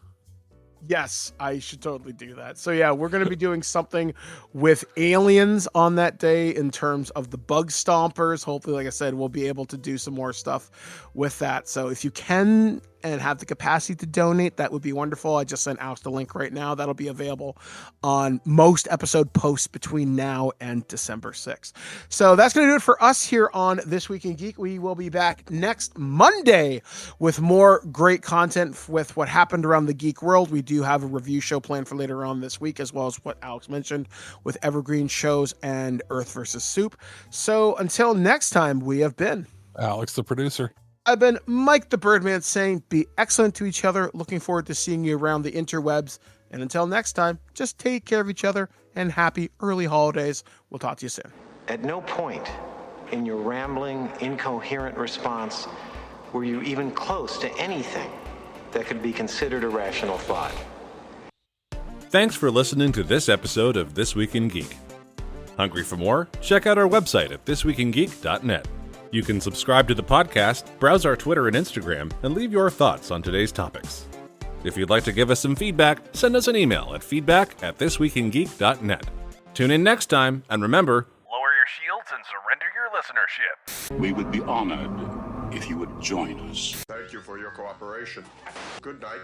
Yes, I should totally do that. So yeah, we're going to be doing something with aliens on that day in terms of the Bug Stompers. Hopefully, like I said, we'll be able to do some more stuff with that. So if you can and have the capacity to donate, that would be wonderful. I just sent Alex the link right now. That'll be available on most episode posts between now and December 6th. So that's going to do it for us here on This Week in Geek. We will be back next Monday with more great content with what happened around the geek world. We do have a review show planned for later on this week, as well as what Alex mentioned with evergreen shows and Earth versus Soup. So until next time, we have been Alex, the producer. I've been Mike the Birdman saying be excellent to each other. Looking forward to seeing you around the interwebs. And until next time, just take care of each other and happy early holidays. We'll talk to you soon. At no point in your rambling, incoherent response were you even close to anything that could be considered a rational thought. Thanks for listening to this episode of This Week in Geek. Hungry for more? Check out our website at thisweekingeek.net. You can subscribe to the podcast, browse our Twitter and Instagram, and leave your thoughts on today's topics. If you'd like to give us some feedback, send us an email at feedback@thisweekingeek.net. Tune in next time, and remember, Lower your shields and surrender your listenership. We would be honored if you would join us. Thank you for your cooperation. Good night.